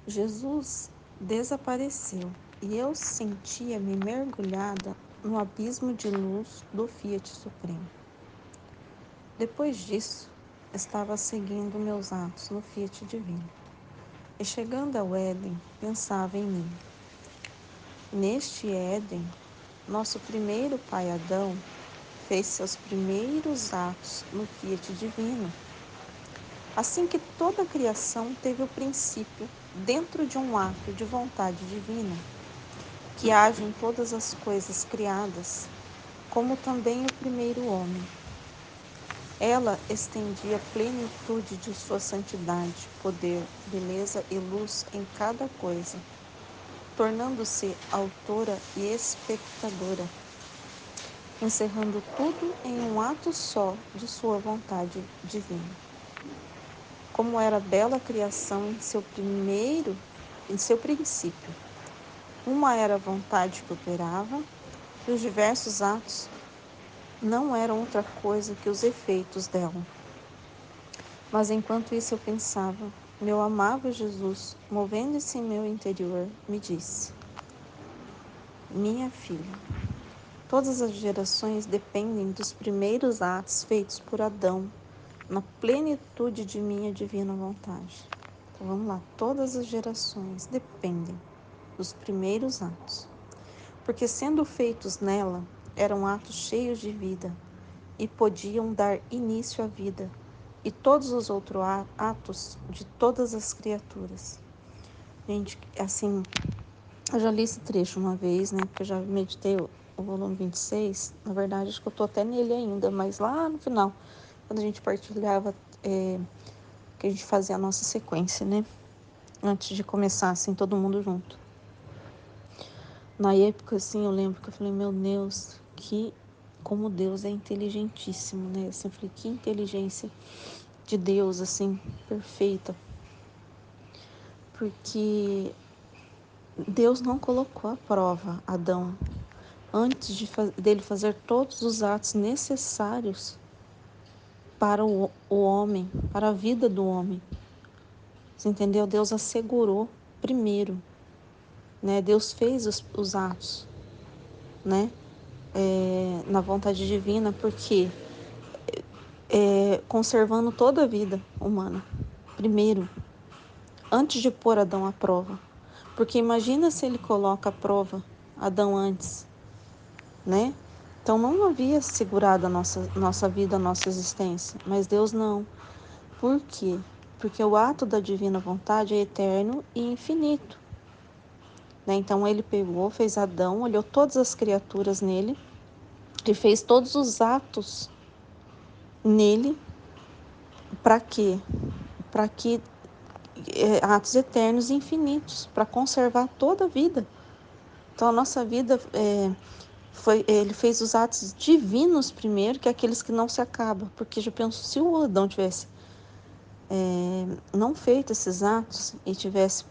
Jesus desapareceu e eu sentia-me mergulhada no abismo de luz do Fiat Supremo. Depois disso, estava seguindo meus atos no Fiat Divino. E chegando ao Éden, pensava em mim. Neste Éden, nosso primeiro pai Adão fez seus primeiros atos no Fiat Divino. Assim que toda a criação teve o princípio dentro de um ato de vontade divina, que age em todas as coisas criadas, como também o primeiro homem. Ela estendia a plenitude de sua santidade, poder, beleza e luz em cada coisa, tornando-se autora e espectadora, encerrando tudo em um ato só de sua vontade divina. Como era bela a criação em seu princípio. Uma era a vontade que operava, e os diversos atos não eram outra coisa que os efeitos dela. Mas enquanto isso eu pensava, meu amável Jesus, movendo-se em meu interior, me disse: minha filha, todas as gerações dependem dos primeiros atos feitos por Adão, na plenitude de minha divina vontade. Então vamos lá, todas as gerações dependem dos primeiros atos, porque sendo feitos nela, eram atos cheios de vida e podiam dar início à vida e todos os outros atos de todas as criaturas. Gente, assim, eu já li esse trecho uma vez, né, porque eu já meditei o volume 26, na verdade acho que eu tô até nele ainda, mas lá no final, quando a gente partilhava, que a gente fazia a nossa sequência, né, antes de começar, assim, todo mundo junto. Na época, assim, eu lembro que eu falei, meu Deus, como Deus é inteligentíssimo, né? Assim, eu falei, que inteligência de Deus, assim, perfeita. Porque Deus não colocou à prova Adão antes dele fazer todos os atos necessários para o homem, para a vida do homem. Você entendeu? Deus assegurou primeiro, né? Deus fez os atos, né? Na vontade divina, porque conservando toda a vida humana, primeiro, antes de pôr Adão à prova. Porque imagina se ele coloca à prova Adão antes, né? Então não havia segurado a nossa vida, a nossa existência, mas Deus não. Por quê? Porque o ato da divina vontade é eterno e infinito, né? Então ele pegou, fez Adão, olhou todas as criaturas nele e fez todos os atos nele. Para quê? Para que atos eternos e infinitos, para conservar toda a vida. Então a nossa vida ele fez os atos divinos primeiro, que é aqueles que não se acabam, porque já penso, se o Adão tivesse não feito esses atos e tivesse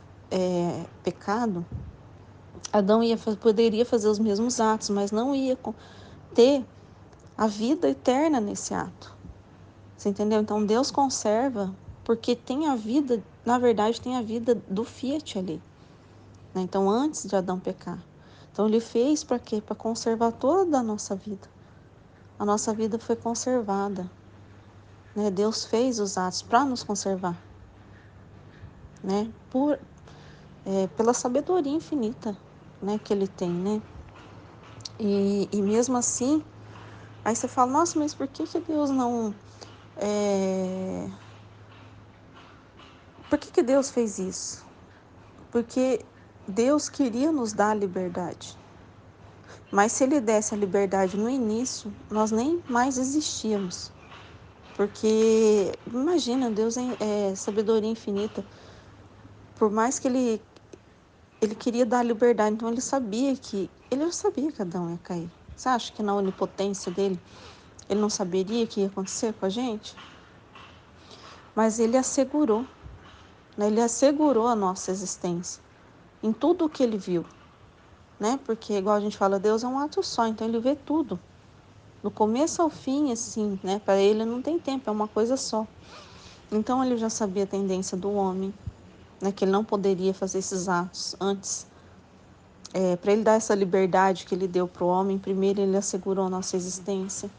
pecado, Adão poderia fazer os mesmos atos, mas não ia ter a vida eterna nesse ato. Você entendeu? Então Deus conserva porque tem a vida, na verdade tem a vida do Fiat ali, né? Então antes de Adão pecar. Então ele fez para quê? Para conservar toda a nossa vida. A nossa vida foi conservada, né? Deus fez os atos para nos conservar, né? Pela sabedoria infinita, né, que ele tem, né? E mesmo assim, aí você fala, nossa, mas por que Deus não... Por que Deus fez isso? Porque Deus queria nos dar a liberdade. Mas se ele desse a liberdade no início, nós nem mais existíamos. Porque, imagina, Deus é sabedoria infinita. Por mais que ele queria dar a liberdade, então ele já sabia que Adão ia cair. Você acha que na onipotência dele, ele não saberia o que ia acontecer com a gente? Mas ele assegurou, né? Ele assegurou a nossa existência em tudo o que ele viu, né? Porque, igual a gente fala, Deus é um ato só, então ele vê tudo. Do começo ao fim, assim, né? Para ele não tem tempo, é uma coisa só. Então ele já sabia a tendência do homem, né, que ele não poderia fazer esses atos antes. Para ele dar essa liberdade que ele deu para o homem, primeiro ele assegurou a nossa existência.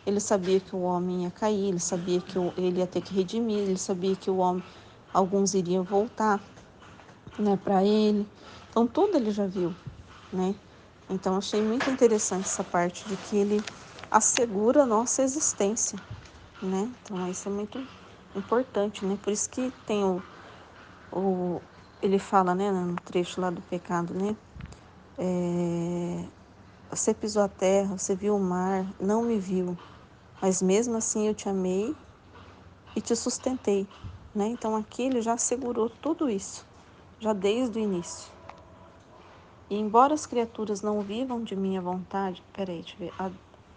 Ele sabia que o homem ia cair, ele sabia que ele ia ter que redimir, ele sabia que o homem, alguns iriam voltar, né, para ele. Então tudo ele já viu, né? Então achei muito interessante essa parte de que ele assegura a nossa existência, né? Então isso é muito importante, né? Por isso que tem o ele fala, né, no trecho lá do pecado, né? Você pisou a terra, você viu o mar, não me viu, mas mesmo assim eu te amei e te sustentei, né? Então aqui ele já assegurou tudo isso, já desde o início. E embora as criaturas não vivam de minha vontade, peraí, deixa eu ver,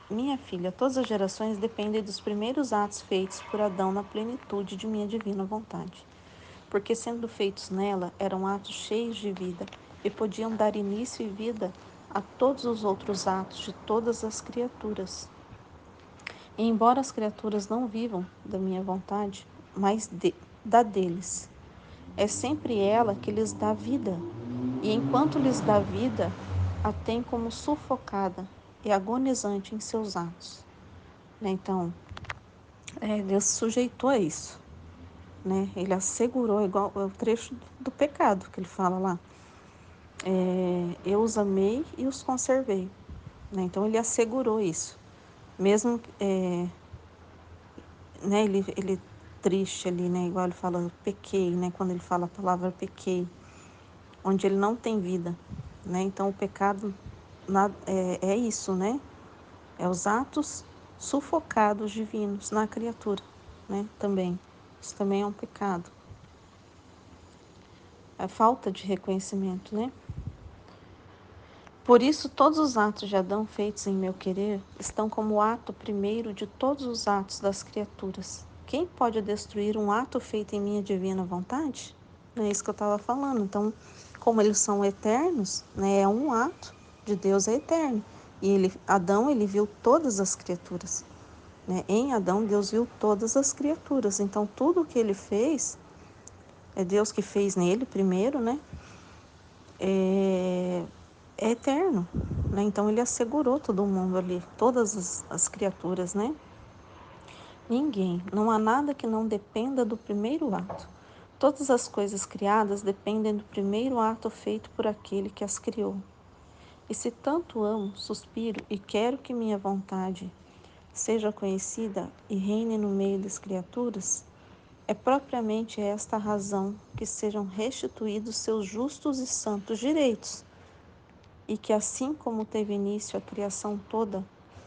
minha filha, todas as gerações dependem dos primeiros atos feitos por Adão na plenitude de minha divina vontade. Porque sendo feitos nela, eram atos cheios de vida e podiam dar início e vida a todos os outros atos de todas as criaturas. E embora as criaturas não vivam da minha vontade, mas da deles, é sempre ela que lhes dá vida. E enquanto lhes dá vida, a tem como sufocada e agonizante em seus atos. Né? Então, Deus se sujeitou a isso. Né? Ele assegurou, igual o trecho do pecado que ele fala lá. Eu os amei e os conservei. Né? Então, ele assegurou isso. Mesmo, né, ele triste ali, né? Igual ele fala, pequei, né? Quando ele fala a palavra pequei, onde ele não tem vida, né? Então, o pecado é isso, né? É os atos sufocados divinos na criatura, né? Também. Isso também é um pecado. A falta de reconhecimento, né? Por isso, todos os atos de Adão feitos em meu querer estão como o ato primeiro de todos os atos das criaturas. Quem pode destruir um ato feito em minha divina vontade? É isso que eu estava falando. Então, como eles são eternos, né, é um ato de Deus é eterno. E Adão, ele viu todas as criaturas. Né? Em Adão, Deus viu todas as criaturas. Então, tudo o que ele fez, é Deus que fez nele primeiro, né? É eterno. Né? Então, ele assegurou todo mundo ali, todas as criaturas, né? Ninguém, não há nada que não dependa do primeiro ato. Todas as coisas criadas dependem do primeiro ato feito por aquele que as criou. E se tanto amo, suspiro e quero que minha vontade seja conhecida e reine no meio das criaturas, é propriamente esta a razão que sejam restituídos seus justos e santos direitos, e que assim como teve início a criação toda,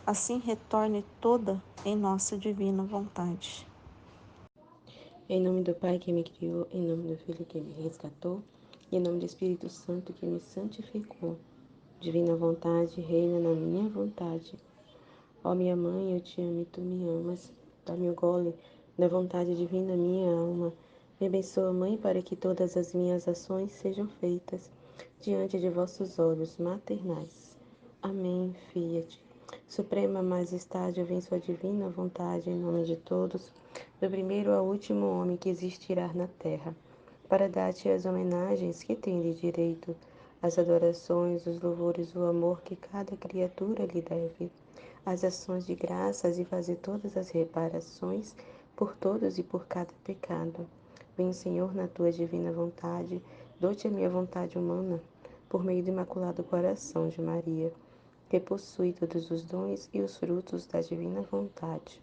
assim retorne toda em nossa divina vontade. Em nome do Pai que me criou, em nome do Filho que me resgatou, e em nome do Espírito Santo que me santificou. Divina vontade, reina na minha vontade. Ó minha mãe, eu te amo e tu me amas. Dá-me o gole da vontade divina minha alma. Me abençoa, Mãe, para que todas as minhas ações sejam feitas diante de vossos olhos maternais. Amém, Fiat. Suprema Majestade, eu venho sua divina vontade em nome de todos, do primeiro ao último homem que existirá na terra, para dar-te as homenagens que tem de direito, as adorações, os louvores, o amor que cada criatura lhe deve, as ações de graças e fazer todas as reparações por todos e por cada pecado. Venho, Senhor, na tua divina vontade, dou-te a minha vontade humana, por meio do Imaculado Coração de Maria, que possui todos os dons e os frutos da divina vontade.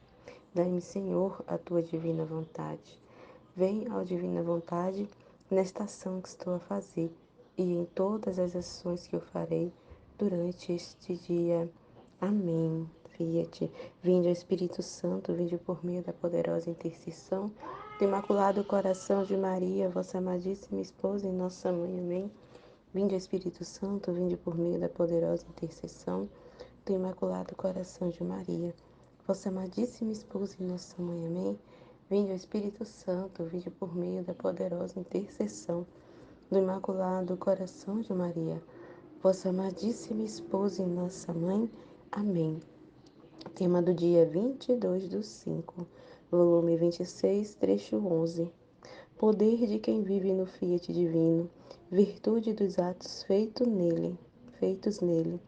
Dai-me, Senhor, a tua divina vontade. Vem, ó divina vontade, nesta ação que estou a fazer e em todas as ações que eu farei durante este dia. Amém. Fiat. Vinde, ó Espírito Santo, vinde por meio da poderosa intercessão do Imaculado Coração de Maria, vossa amadíssima esposa e nossa mãe. Amém. Vinde, Espírito Santo, vinde por meio da poderosa intercessão do Imaculado Coração de Maria, vossa amadíssima esposa e nossa mãe. Amém. Vinde, Espírito Santo, vinde por meio da poderosa intercessão do Imaculado Coração de Maria, vossa amadíssima esposa e nossa mãe. Amém. Tema do dia 22/5, volume 26, trecho 11. poder de quem vive no fiat divino, virtude dos atos feitos nele.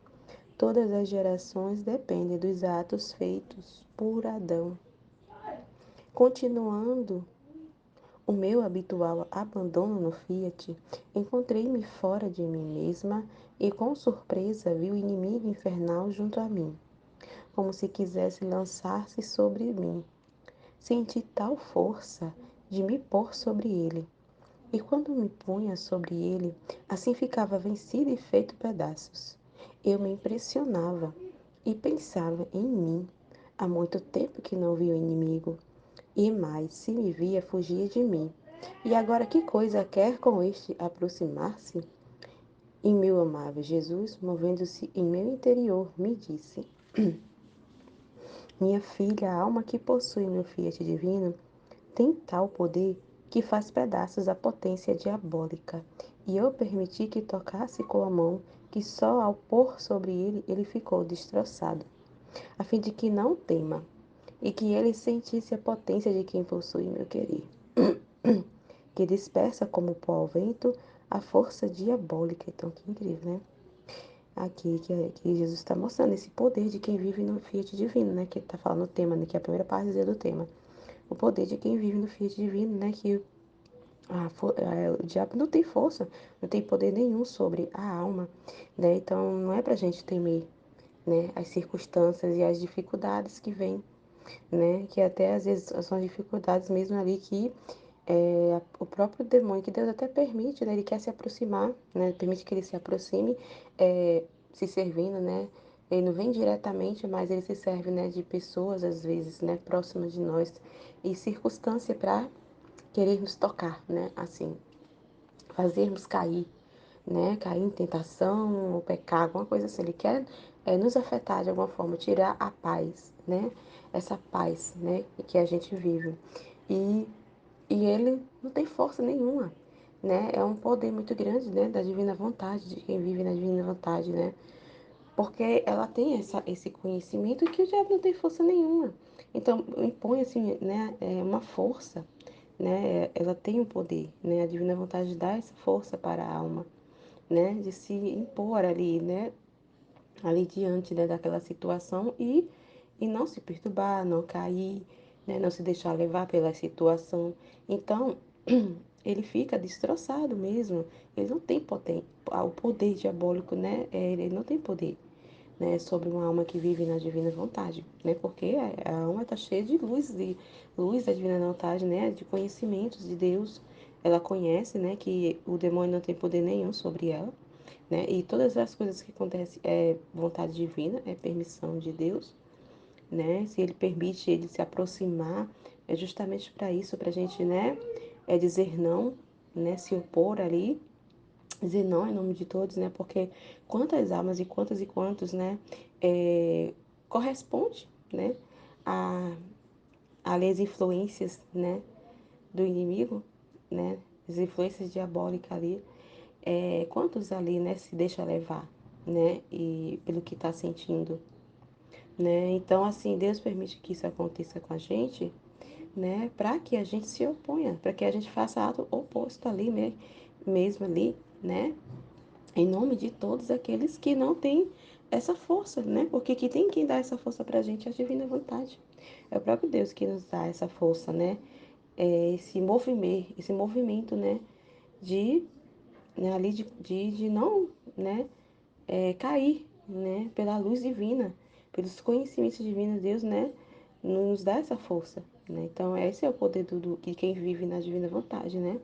Todas as gerações dependem dos atos feitos por Adão. Continuando o meu habitual abandono no Fiat, encontrei-me fora de mim mesma e com surpresa vi o inimigo infernal junto a mim, como se quisesse lançar-se sobre mim. Senti tal força de me pôr sobre ele, e quando me punha sobre ele, assim ficava vencido e feito pedaços. Eu me impressionava e pensava em mim. Há muito tempo que não vi o inimigo, e mais, se me via, fugia de mim. E agora que coisa quer com este aproximar-se? E meu amável Jesus, movendo-se em meu interior, me disse: Minha filha, a alma que possui meu fiat divino tem tal poder que faz pedaços a potência diabólica. E eu permiti que tocasse com a mão, que só ao pôr sobre ele, ele ficou destroçado, a fim de que não tema, e que ele sentisse a potência de quem possui meu querer, que dispersa como pó ao vento a força diabólica. Então, que incrível, né? Aqui que Jesus está mostrando esse poder de quem vive no Fiat divino, né? Que está falando o tema, né? Que é a primeira parte do tema. O poder de quem vive no Fiat divino, né? Que o diabo não tem força, não tem poder nenhum sobre a alma, né? Então, não é pra gente temer, né? As circunstâncias e as dificuldades que vêm, né? Que até às vezes são dificuldades mesmo ali que o próprio demônio, que Deus até permite, né? Ele quer se aproximar, né? Permite que ele se aproxime, se servindo, né? Ele não vem diretamente, mas ele se serve, né? De pessoas, às vezes, né? Próximas de nós. E circunstância para querer nos tocar, né? Assim, fazermos cair, né? Cair em tentação ou pecar, alguma coisa assim. Ele quer nos afetar de alguma forma, tirar a paz, né? Essa paz, né? Que a gente vive. E e ele não tem força nenhuma, né? É um poder muito grande, né? Da divina vontade, de quem vive na divina vontade, né? Porque ela tem esse conhecimento que o diabo não tem força nenhuma. Então, impõe, assim, né? Uma força, né? Ela tem um poder, né? A divina vontade dá essa força para a alma, né? De se impor ali, né? Ali diante, né, daquela situação e não se perturbar, não cair, né, não se deixar levar pela situação. Então, ele fica destroçado mesmo. Ele não tem poder, o poder diabólico, né? Ele não tem poder, né, sobre uma alma que vive na divina vontade, né? Porque a alma está cheia de luz da divina vontade, né? De conhecimentos de Deus. Ela conhece, né, que o demônio não tem poder nenhum sobre ela, né? E todas as coisas que acontecem é vontade divina, é permissão de Deus, né? Se ele permite ele se aproximar, é justamente para isso, para a gente, né? É dizer não, né? Se opor ali, dizer não em nome de todos, né? Porque quantas almas e quantos, né? Corresponde, né? A, às influências, né? Do inimigo, né? As influências diabólicas ali, quantos ali, né, se deixa levar, né, e pelo que está sentindo, né? Então, assim, Deus permite que isso aconteça com a gente, né, para que a gente se oponha, para que a gente faça ato oposto ali, mesmo ali, né, em nome de todos aqueles que não têm essa força, né? Porque quem dá essa força para a gente é a divina vontade. É o próprio Deus que nos dá essa força, né? Esse movimento, né? De ali de não, né, cair, né, pela luz divina, pelos conhecimentos divinos, Deus, né, nos dá essa força, né? Então, esse é o poder de quem vive na divina vontade, né?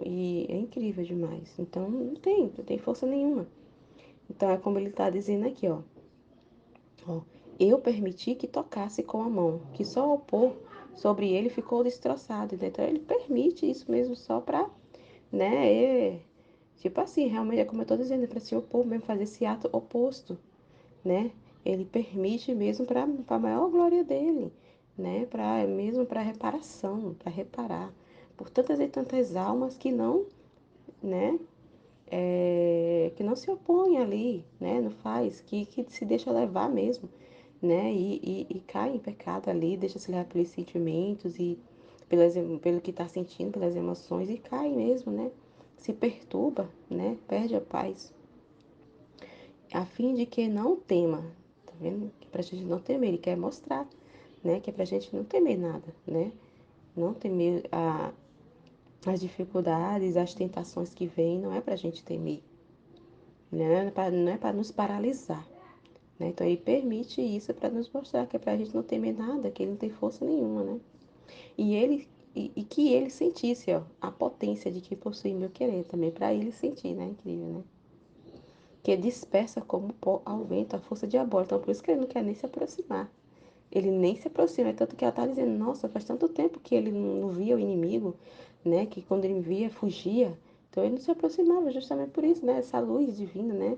E é incrível demais. Então, não tem força nenhuma. Então, é como ele está dizendo aqui, ó, eu permiti que tocasse com a mão, que só ao pôr sobre ele ficou destroçado. Então, ele permite isso mesmo só para, né, tipo assim, realmente é como eu tô dizendo, é para se opor mesmo, fazer esse ato oposto, né? Ele permite mesmo para a maior glória dele, né? Para mesmo para reparação, para reparar por tantas e tantas almas que não, né? Que não se opõe ali, né? Não faz, que se deixa levar mesmo, né? E cai em pecado ali, deixa se levar pelos sentimentos pelo que está sentindo, pelas emoções, e cai mesmo, né? Se perturba, né? Perde a paz. A fim de que não tema, tá vendo? Que pra gente não temer, ele quer mostrar, né? Que é pra gente não temer nada, né? Não temer as dificuldades, as tentações que vêm, não é pra gente temer, né? Não é para nos paralisar, né? Então ele permite isso para nos mostrar que é pra gente não temer nada, que ele não tem força nenhuma, né? E que ele sentisse, ó, a potência de que possui meu querer também, para ele sentir, né? Incrível, né? Que dispersa como pó ao vento a força diabólica. Então, por isso que ele não quer nem se aproximar. Ele nem se aproxima. É tanto que ela tá dizendo, nossa, faz tanto tempo que ele não via o inimigo, né? Que quando ele via, fugia. Então ele não se aproximava justamente por isso, né? Essa luz divina, né?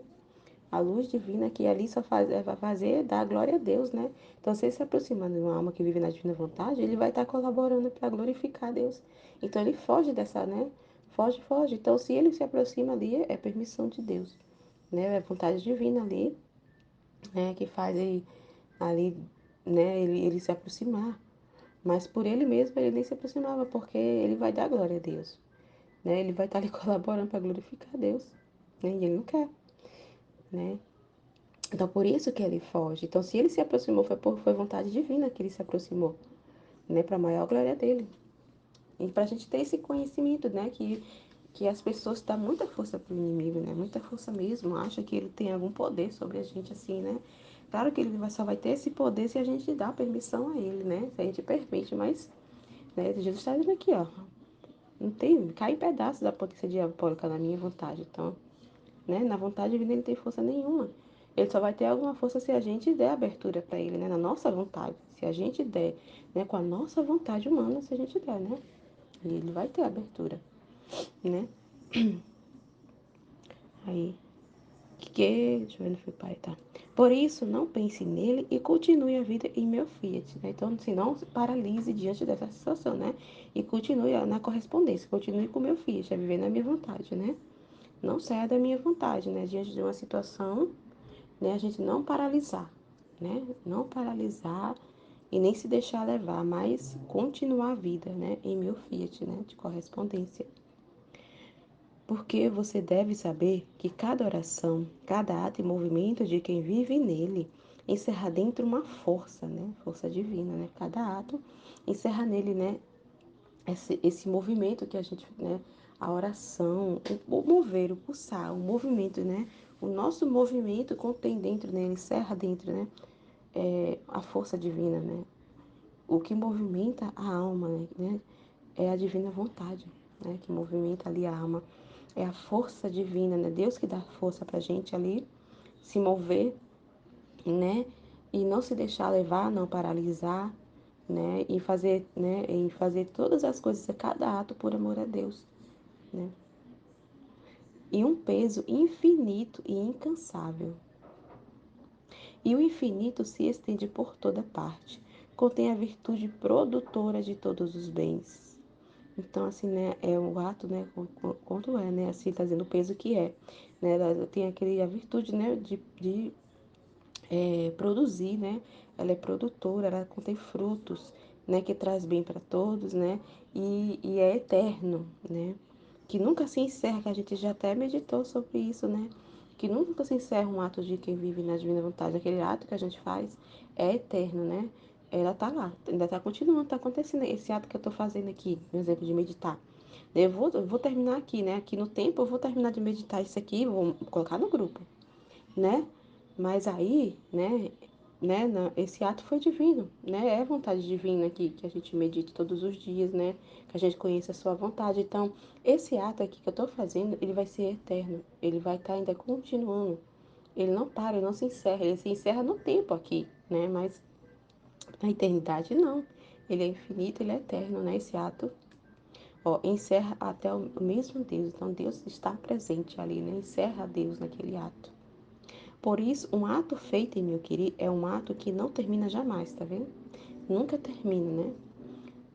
A luz divina que ali só faz, vai fazer dar glória a Deus, né? Então, se ele se aproximar de uma alma que vive na divina vontade, ele vai estar colaborando para glorificar a Deus. Então, ele foge dessa, né? Foge, foge. Então, se ele se aproxima ali, é permissão de Deus, né? É vontade divina ali, né? Que faz ele ali, né? Ele se aproximar. Mas por ele mesmo, ele nem se aproximava, porque ele vai dar glória a Deus, né? Ele vai estar ali colaborando para glorificar a Deus, né? E ele não quer, né? Então, por isso que ele foge. Então, se ele se aproximou, foi vontade divina que ele se aproximou, né? Para a maior glória dele. E para a gente ter esse conhecimento, né? Que as pessoas dão muita força para o inimigo, né? Muita força mesmo. Acha que ele tem algum poder sobre a gente, assim, né? Claro que ele só vai ter esse poder se a gente dá permissão a ele, né? Se a gente permite, mas, né? Jesus está dizendo aqui, ó. Não tem, cai em pedaços da potência diabólica na minha vontade. Então, né? Na vontade divina ele não tem força nenhuma. Ele só vai ter alguma força se a gente der abertura para ele, né? Na nossa vontade. Se a gente der, né? Com a nossa vontade humana, se a gente der, né? E ele vai ter abertura, né? Aí, deixa eu ver, não foi pai, tá? Por isso, não pense nele e continue a vida em meu fiat, né? Então, se não se paralise diante dessa situação, né? E continue na correspondência, continue com o meu fiat, a viver na minha vontade, né? Não saia da minha vontade, né? Diante de uma situação, né? A gente não paralisar, né? Não paralisar e nem se deixar levar, mas continuar a vida, né? Em meu fiat, né? De correspondência. Porque você deve saber que cada oração, cada ato e movimento de quem vive nele encerra dentro uma força, né? Força divina, né? Cada ato encerra nele, né? Esse movimento que a gente, né? A oração, o mover, o pulsar, o movimento, né? O nosso movimento contém dentro, né? Ele encerra dentro, né? A força divina, né? O que movimenta a alma, né? É a divina vontade, né? Que movimenta ali a alma. É a força divina, né? Deus que dá força pra gente ali se mover, né? E não se deixar levar, não paralisar, né? E fazer todas as coisas, cada ato por amor a Deus, né? E um peso infinito e incansável. E o infinito se estende por toda parte. Contém a virtude produtora de todos os bens. Então, assim, né, é o ato, né, quanto é, né, assim, tá dizendo o peso que é, né, ela tem a virtude, né, de produzir, né, ela é produtora, ela contém frutos, né, que traz bem para todos, né, e é eterno, né, que nunca se encerra, que a gente já até meditou sobre isso, né, que nunca se encerra um ato de quem vive na divina vontade, aquele ato que a gente faz é eterno, né, ela tá lá, ainda tá continuando, tá acontecendo, esse ato que eu tô fazendo aqui, no exemplo de meditar, eu vou terminar aqui, né, aqui no tempo eu vou terminar de meditar isso aqui, vou colocar no grupo, né? Mas aí, esse ato foi divino, né? É vontade divina aqui que a gente medite todos os dias, né? Que a gente conheça a sua vontade. Então, esse ato aqui que eu tô fazendo, ele vai ser eterno. Ele vai estar ainda continuando. Ele não para, ele não se encerra. Ele se encerra no tempo aqui, né? Mas na eternidade, não. Ele é infinito, ele é eterno, né? Esse ato, ó, encerra até o mesmo Deus. Então, Deus está presente ali, né? Encerra Deus naquele ato. Por isso, um ato feito em meu querer é um ato que não termina jamais, tá vendo? Nunca termina, né?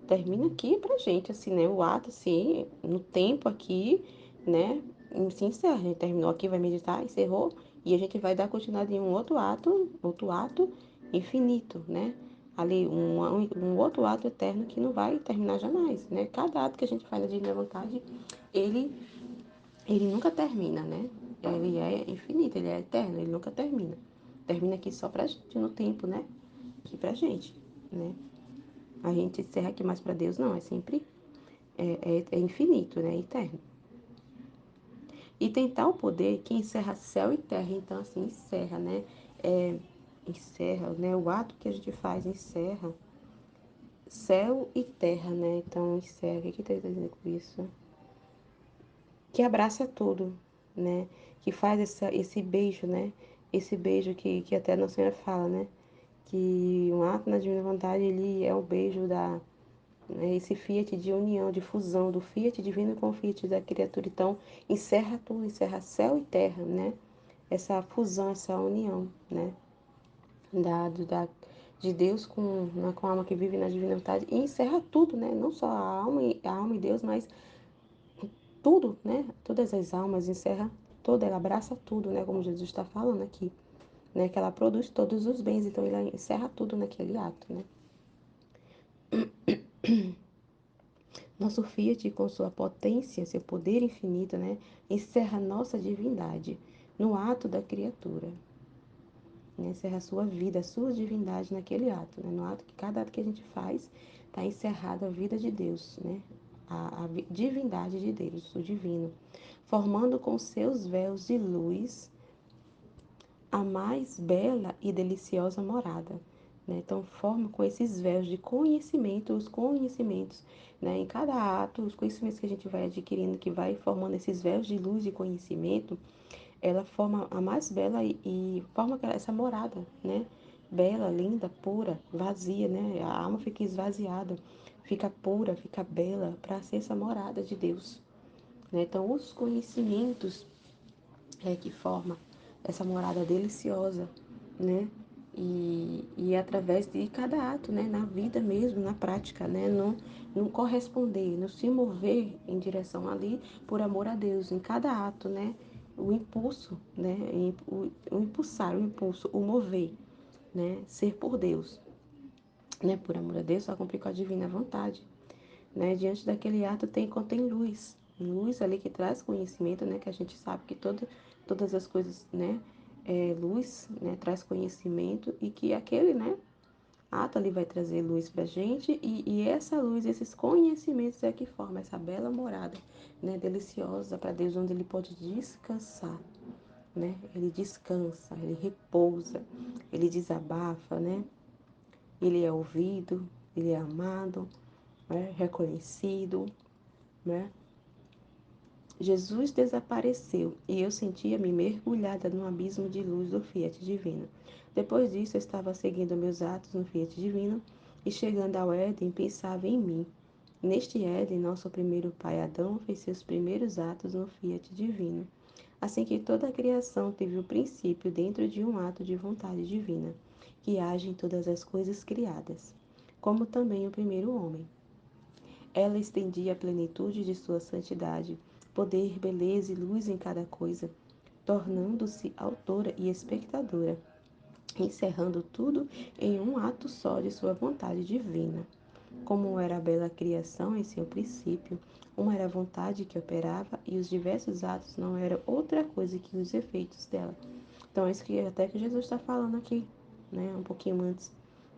Termina aqui pra gente, assim, né? O ato, assim, no tempo aqui, né? Se encerra. A gente terminou aqui, vai meditar, encerrou, e a gente vai dar continuidade em um outro ato infinito, né? ali um outro ato eterno que não vai terminar jamais, né? Cada ato que a gente faz na divina vontade, ele, ele nunca termina, né? Ele é infinito, ele é eterno, ele nunca termina. Termina aqui só pra gente no tempo, né? Aqui pra gente, né? A gente encerra aqui, mas para Deus não, é sempre é infinito, né? Eterno. E tem tal poder que encerra céu e terra, então assim, encerra, né? Encerra, né? O ato que a gente faz encerra céu e terra, né? Então, encerra, o que está dizendo com isso? Que abraça tudo, né? Que faz esse beijo, né? Esse beijo que até a Nossa Senhora fala, né? Que um ato na divina vontade, ele é o beijo né, esse fiat de união, de fusão do fiat divino com o fiat da criatura. Então, encerra tudo, encerra céu e terra, né? Essa fusão, essa união, né? De Deus com a alma que vive na divina vontade e encerra tudo, né? Não só a alma e Deus, mas tudo, né? Todas as almas, encerra toda, ela abraça tudo, né? Como Jesus está falando aqui, né? Que ela produz todos os bens, então ela encerra tudo naquele ato, né? Nosso Fiat, com sua potência, seu poder infinito, né? Encerra nossa divindade no ato da criatura, né? Encerra a sua vida, a sua divindade naquele ato, né? No ato que cada ato que a gente faz, está encerrada a vida de Deus, né? A divindade de Deus, o divino, formando com seus véus de luz a mais bela e deliciosa morada. Né? Então, forma com esses véus de conhecimento, os conhecimentos, né? Em cada ato, os conhecimentos que a gente vai adquirindo, que vai formando esses véus de luz e conhecimento, ela forma a mais bela e forma essa morada, né? Bela, linda, pura, vazia, né? A alma fica esvaziada, fica pura, fica bela, para ser essa morada de Deus. Né? Então, os conhecimentos que forma essa morada deliciosa, né? E através de cada ato, né? Na vida mesmo, na prática, né? Não corresponder, não se mover em direção ali por amor a Deus, em cada ato, né? O impulso, né? O impulsar, o impulso, o mover, né? Ser por Deus, né? Por amor a Deus, só cumprir com a divina vontade, né? Diante daquele ato contém luz, luz ali que traz conhecimento, né? Que a gente sabe que todas as coisas, né? Luz, né? Traz conhecimento e que aquele, né? Ato ali vai trazer luz pra gente e essa luz, esses conhecimentos é que forma essa bela morada, né? Deliciosa para Deus, onde ele pode descansar, né? Ele descansa, ele repousa, ele desabafa, né? Ele é ouvido, ele é amado, né? Reconhecido, né? Jesus desapareceu e eu sentia-me mergulhada num abismo de luz do Fiat Divino. Depois disso, eu estava seguindo meus atos no Fiat Divino e, chegando ao Éden, pensava em mim. Neste Éden, nosso primeiro pai Adão fez seus primeiros atos no Fiat Divino. Assim que toda a criação teve o princípio dentro de um ato de vontade divina, que age em todas as coisas criadas, como também o primeiro homem. Ela estendia a plenitude de sua santidade, poder, beleza e luz em cada coisa, tornando-se autora e espectadora, encerrando tudo em um ato só de sua vontade divina. Como era a bela criação em seu princípio, uma era a vontade que operava e os diversos atos não eram outra coisa que os efeitos dela. Então, é isso que até que Jesus está falando aqui, né? Um pouquinho antes,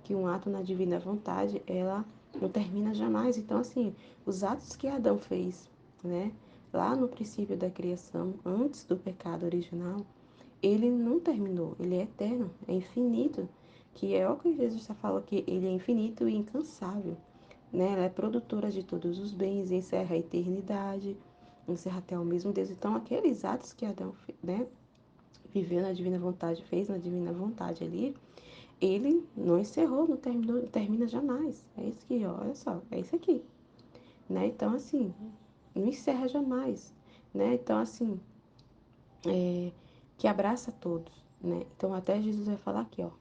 que um ato na divina vontade, ela não termina jamais. Então, assim, os atos que Adão fez, né? Lá no princípio da criação, antes do pecado original, ele não terminou, ele é eterno, é infinito, que é o que Jesus está falando aqui, ele é infinito e incansável, né? Ela é produtora de todos os bens, encerra a eternidade, encerra até o mesmo Deus. Então, aqueles atos que Adão, né, viveu na divina vontade, fez na divina vontade ali, ele não encerrou, não terminou, não termina jamais. É isso aqui, ó, olha só, é isso aqui, né? Então, assim, não encerra jamais, né? Então, assim, que abraça todos, né? Então, até Jesus vai falar aqui, ó.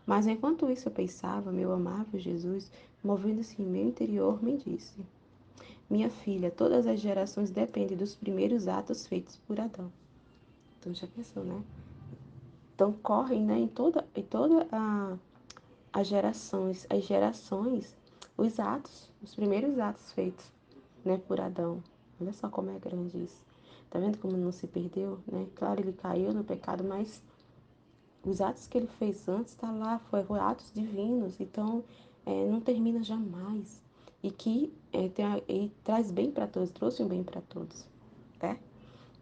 Mas enquanto isso eu pensava, meu amável Jesus, movendo-se em meu interior, me disse: Minha filha, todas as gerações dependem dos primeiros atos feitos por Adão. Então já pensou, né? Então correm, né, em toda as gerações, os atos, os primeiros atos feitos, né, por Adão. Olha só como é grande isso. Tá vendo como não se perdeu, né? Claro, ele caiu no pecado, mas os atos que ele fez antes tá lá, foi atos divinos, então não termina jamais. E que e traz bem para todos, trouxe um bem para todos, né?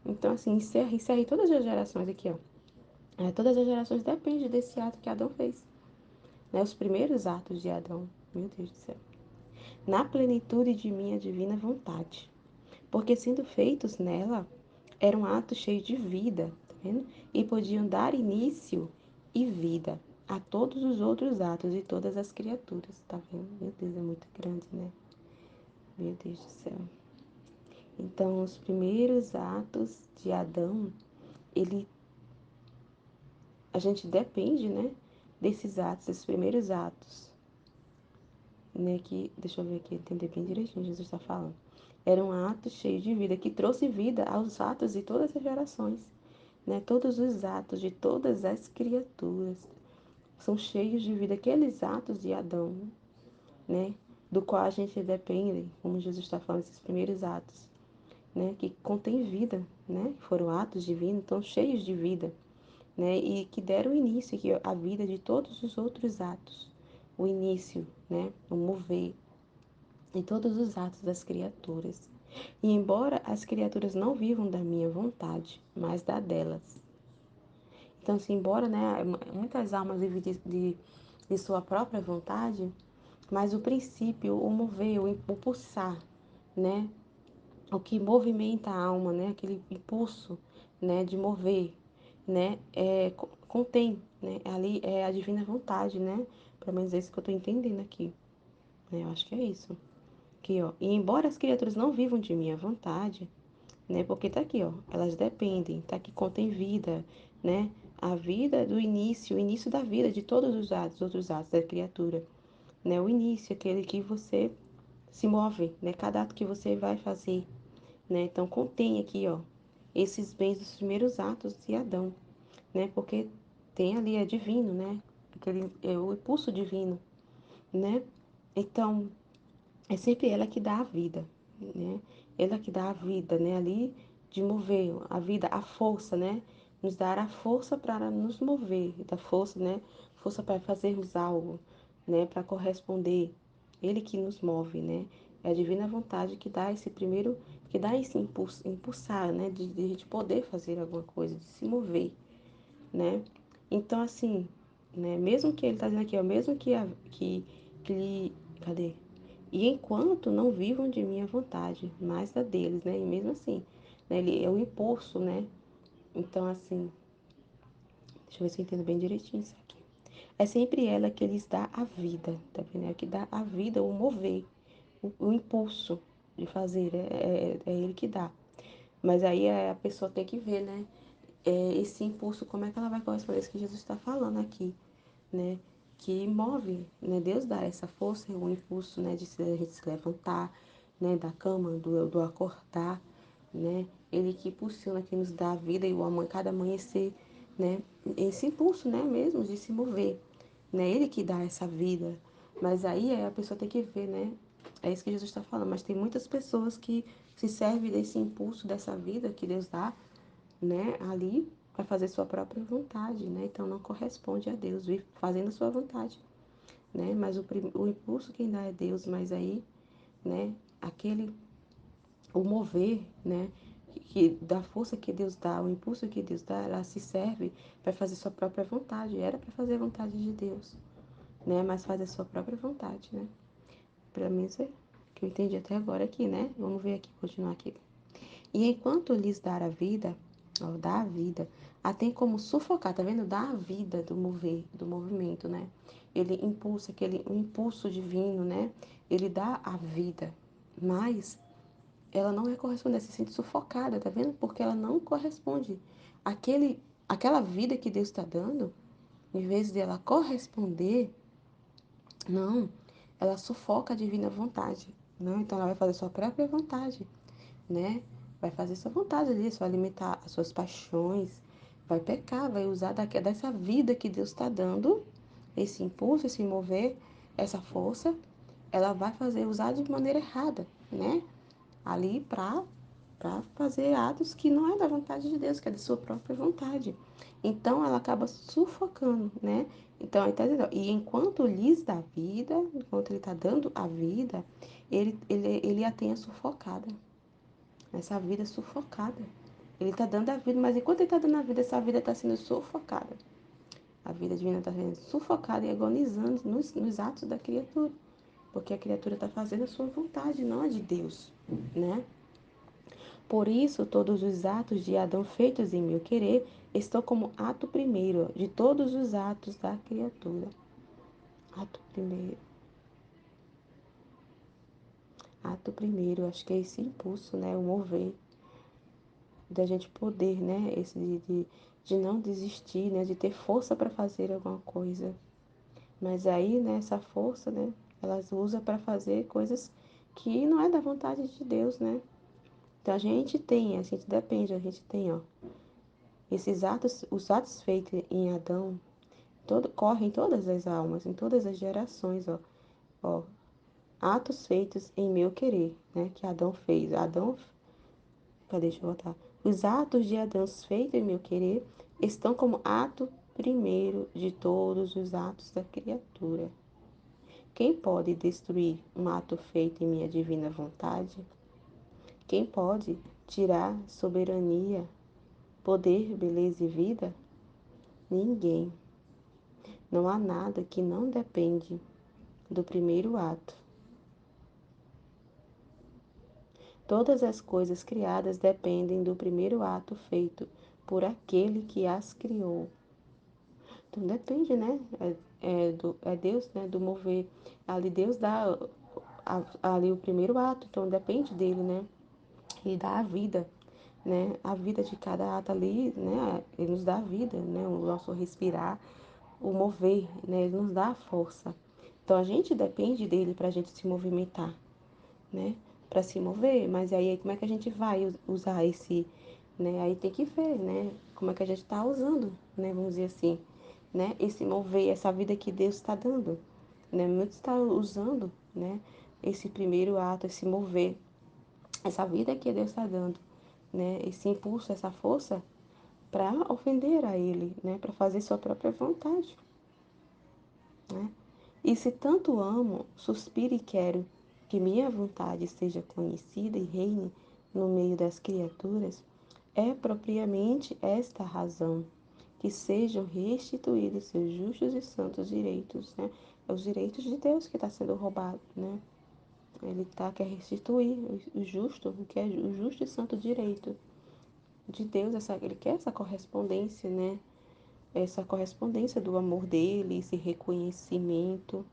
Então, assim, encerra todas as gerações aqui, ó. Todas as gerações dependem desse ato que Adão fez, né? Os primeiros atos de Adão, meu Deus do céu. Na plenitude de minha divina vontade, porque sendo feitos nela, eram atos cheios de vida, tá vendo? E podiam dar início e vida a todos os outros atos e todas as criaturas, tá vendo? Meu Deus, é muito grande, né? Meu Deus do céu. Então, os primeiros atos de Adão, ele, a gente depende, né? Desses atos, desses primeiros atos, né? Que, deixa eu ver aqui, entender bem direitinho, Jesus está falando. Era um ato cheio de vida, que trouxe vida aos atos de todas as gerações, né? Todos os atos de todas as criaturas são cheios de vida. Aqueles atos de Adão, né? Do qual a gente depende, como Jesus está falando, esses primeiros atos, né? Que contém vida, né? Foram atos divinos, então cheios de vida, né? E que deram início à vida de todos os outros atos. O início, né? O mover de todos os atos das criaturas. E embora as criaturas não vivam da minha vontade, mas da delas. Então, assim, embora, né, muitas almas vivem de sua própria vontade, mas o princípio, o mover, o pulsar, né, o que movimenta a alma, né, aquele impulso, né, de mover, né, contém, né, ali é a divina vontade, né, pelo menos é isso que eu estou entendendo aqui, né, eu acho que é isso. Aqui, ó, e embora as criaturas não vivam de minha vontade, né? Porque tá aqui, ó, elas dependem, tá aqui contém vida, né? A vida do início, o início da vida de todos os atos, outros atos da criatura, né? O início, aquele que você se move, né? Cada ato que você vai fazer, né? Então contém aqui, ó, esses bens dos primeiros atos de Adão, né? Porque tem ali é divino, né? Aquele é o impulso divino, né? Então é sempre ela que dá a vida, né? Ela que dá a vida, né? Ali de mover a vida, a força, né? Nos dar a força para nos mover, da força, né? Força para fazermos algo, né? Para corresponder. Ele que nos move, né? É a divina vontade que dá esse primeiro, que dá esse impulso, impulsar, né? De a gente poder fazer alguma coisa, de se mover, né? Então, assim, né? Mesmo que ele está dizendo aqui, ó, mesmo que cadê? E enquanto não vivam de minha vontade, mas da deles, né? E mesmo assim, né? Ele é o impulso, né? Então, assim, deixa eu ver se eu entendo bem direitinho isso aqui. É sempre ela que lhes dá a vida, tá vendo? É que dá a vida, o mover, o impulso de fazer, é ele que dá. Mas aí a pessoa tem que ver, né? Esse impulso, como é que ela vai corresponder? Isso que Jesus está falando aqui, né? Que move, né? Deus dá essa força, o impulso, né? A gente se levantar, né? Da cama, do acordar, né? Ele que impulsiona, que nos dá a vida e cada amanhecer, né? Esse impulso, né? Mesmo de se mover, né? Ele que dá essa vida. Mas aí a pessoa tem que ver, né? É isso que Jesus está falando. Mas tem muitas pessoas que se servem desse impulso, dessa vida que Deus dá, né, ali para fazer sua própria vontade, né? Então não corresponde a Deus, vive fazendo a sua vontade, né? Mas o impulso quem dá é Deus, mas aí, né, aquele o mover, né, que da força que Deus dá, o impulso que Deus dá, ela se serve para fazer sua própria vontade. Era para fazer a vontade de Deus, né? Mas faz a sua própria vontade, né? Para mim isso é que eu entendi até agora aqui, né? Vamos ver aqui, continuar aqui. E enquanto lhes dar a vida, ó, dá a vida, a tem como sufocar, tá vendo? Dá a vida do mover, do movimento, né? Ele impulsa aquele um impulso divino, né? Ele dá a vida, mas ela não é correspondente, se sente sufocada, tá vendo? Porque ela não corresponde aquela vida que Deus está dando, em vez de ela corresponder, não, ela sufoca a divina vontade, não? Então ela vai fazer sua própria vontade, né? Vai fazer sua vontade disso, vai alimentar as suas paixões, vai pecar, vai usar dessa vida que Deus está dando, esse impulso, esse mover, essa força, ela vai usar de maneira errada, né? Ali para fazer atos que não é da vontade de Deus, que é da sua própria vontade. Então ela acaba sufocando, né? Então, e enquanto lhes dá vida, enquanto ele está dando a vida, ele a tenha sufocada. Essa vida sufocada. Ele está dando a vida, mas enquanto ele está dando a vida, essa vida está sendo sufocada. A vida divina está sendo sufocada e agonizando nos atos da criatura. Porque a criatura está fazendo a sua vontade, não a de Deus, né? Por isso, todos os atos de Adão feitos em meu querer estão como ato primeiro de todos os atos da criatura. Ato primeiro. Ato primeiro, acho que é esse impulso, né? O mover da gente poder, né? Esse de não desistir, né? De ter força para fazer alguma coisa. Mas aí, né? Essa força, né? Elas usam para fazer coisas que não é da vontade de Deus, né? Então a gente depende, a gente tem, ó. Esses atos, os atos feitos em Adão, correm em todas as almas, em todas as gerações, ó. Ó, atos feitos em meu querer, né? Que Adão fez. Deixa eu voltar. Os atos de Adão feitos em meu querer estão como ato primeiro de todos os atos da criatura. Quem pode destruir um ato feito em minha divina vontade? Quem pode tirar soberania, poder, beleza e vida? Ninguém. Não há nada que não depende do primeiro ato. Todas as coisas criadas dependem do primeiro ato feito por aquele que as criou. Então depende, né? É Deus, né? Do mover. Ali Deus dá ali o primeiro ato, então depende dele, né? Ele dá a vida, né? A vida de cada ato ali, né? Ele nos dá a vida, né? O nosso respirar, o mover, né? Ele nos dá a força. Então a gente depende dele para a gente se movimentar, né? Para se mover, mas aí como é que a gente vai usar esse, né? Aí tem que ver, né? Como é que a gente está usando, né? Vamos dizer assim, né? Esse mover, essa vida que Deus está dando, né? Muitos estão usando, né? Esse primeiro ato, esse mover, essa vida que Deus está dando, né? Esse impulso, essa força para ofender a Ele, né? Para fazer sua própria vontade, né? E se tanto amo, suspiro e quero que minha vontade seja conhecida e reine no meio das criaturas, é propriamente esta a razão, que sejam restituídos seus justos e santos direitos, né? É os direitos de Deus que está sendo roubado, né? Ele quer restituir o justo, o que é o justo e santo direito de Deus, ele quer essa correspondência, né? Essa correspondência do amor dele, esse reconhecimento,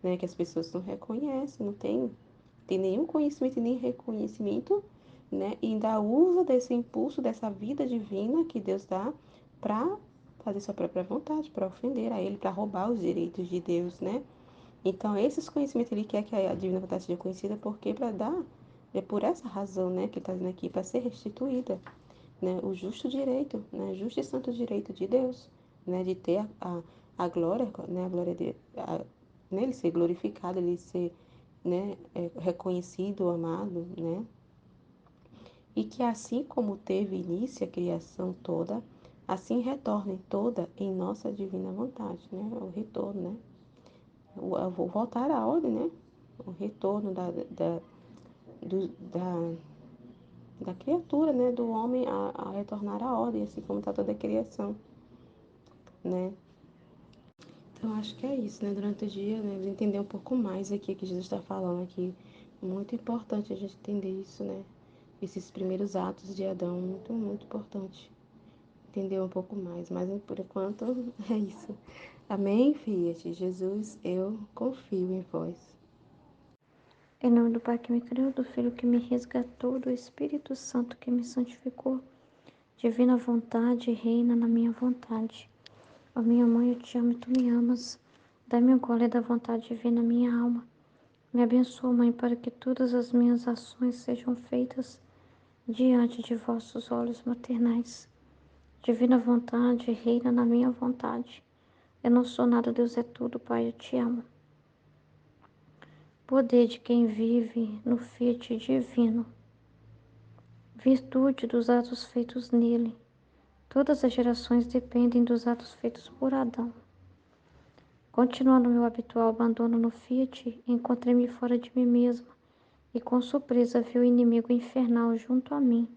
né? Que as pessoas não reconhecem, não tem nenhum conhecimento e nem reconhecimento, né? E ainda usa desse impulso, dessa vida divina que Deus dá para fazer sua própria vontade, para ofender a Ele, para roubar os direitos de Deus, né? Então, esses conhecimentos ele quer que a divina vontade seja conhecida, porque para dar, é por essa razão, né? Que ele está dizendo aqui, para ser restituída, né? O justo direito, né? Justo e santo direito de Deus, né? De ter a glória, né? A glória de, né? Ele ser glorificado, ele ser, né? Reconhecido, amado, né? E que assim como teve início a criação toda, assim retorne toda em nossa divina vontade, né? O retorno, né? Vou voltar à ordem, né? O retorno do, da, da criatura, né? Do homem a retornar à ordem, assim como está toda a criação, né? Então, acho que é isso, né? Durante o dia, né? Entender um pouco mais aqui o que Jesus está falando aqui. Muito importante a gente entender isso, né? Esses primeiros atos de Adão, muito, muito importante. Entender um pouco mais, mas por enquanto é isso. Amém, Fiat? Jesus, eu confio em vós. Em nome do Pai que me criou, do Filho que me resgatou, do Espírito Santo que me santificou, divina vontade, reina na minha vontade. Ó minha mãe, eu te amo e tu me amas. Dá-me o gole da vontade divina na minha alma. Me abençoa, Mãe, para que todas as minhas ações sejam feitas diante de vossos olhos maternais. Divina vontade, reina na minha vontade. Eu não sou nada, Deus é tudo, Pai, eu te amo. Poder de quem vive no Fiat divino. Virtude dos atos feitos nele. Todas as gerações dependem dos atos feitos por Adão. Continuando meu habitual abandono no Fiat, encontrei-me fora de mim mesma e com surpresa vi o inimigo infernal junto a mim,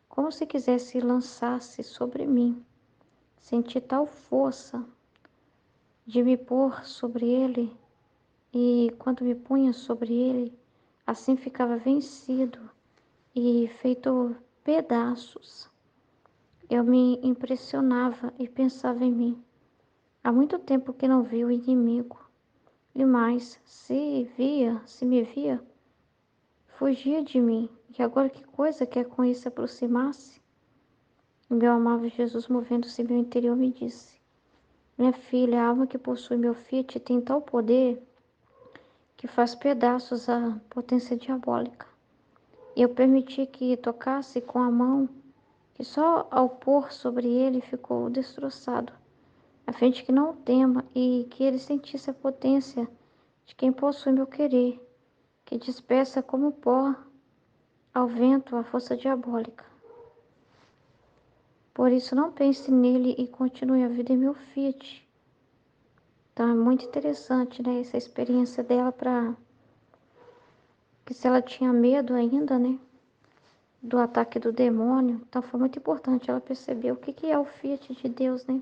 como se quisesse lançar-se sobre mim. Senti tal força de me pôr sobre ele, e quando me punha sobre ele, assim ficava vencido e feito pedaços. Eu me impressionava e pensava em mim. Há muito tempo que não vi o inimigo. E mais, se me via, fugia de mim. E agora que coisa quer com isso aproximar-se? Meu amável Jesus, movendo-se em meu interior, me disse: Minha filha, a alma que possui meu Fiat tem tal poder que faz pedaços a potência diabólica. E eu permiti que tocasse com a mão, que só ao pôr sobre ele ficou destroçado, a fim de que não tema e que ele sentisse a potência de quem possui meu querer, que dispersa como pó ao vento a força diabólica. Por isso não pense nele e continue a vida em meu Fiat. Então é muito interessante, né, essa experiência dela para que se ela tinha medo ainda, né, do ataque do demônio, então foi muito importante ela perceber o que que é o Fiat de Deus, né?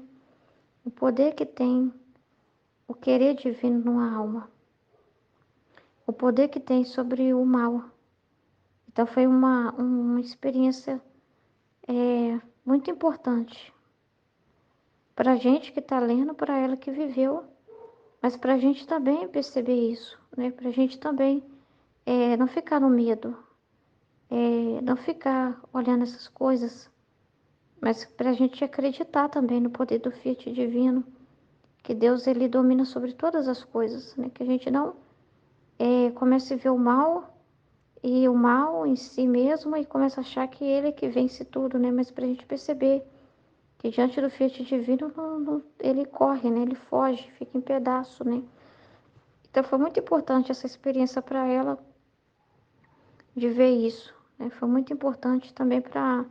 O poder que tem o querer divino numa alma, o poder que tem sobre o mal. Então foi uma experiência muito importante para a gente que está lendo, para ela que viveu, mas para a gente também perceber isso, né? Para a gente também não ficar no medo, não ficar olhando essas coisas, mas para a gente acreditar também no poder do Fiat divino, que Deus ele domina sobre todas as coisas, né? Que a gente não comece a ver o mal e o mal em si mesmo e começa a achar que ele é que vence tudo, né? Mas para a gente perceber que diante do Fiat divino ele corre, né? Ele foge, fica em pedaço, né? Então foi muito importante essa experiência para ela de ver isso, né? Foi muito importante também para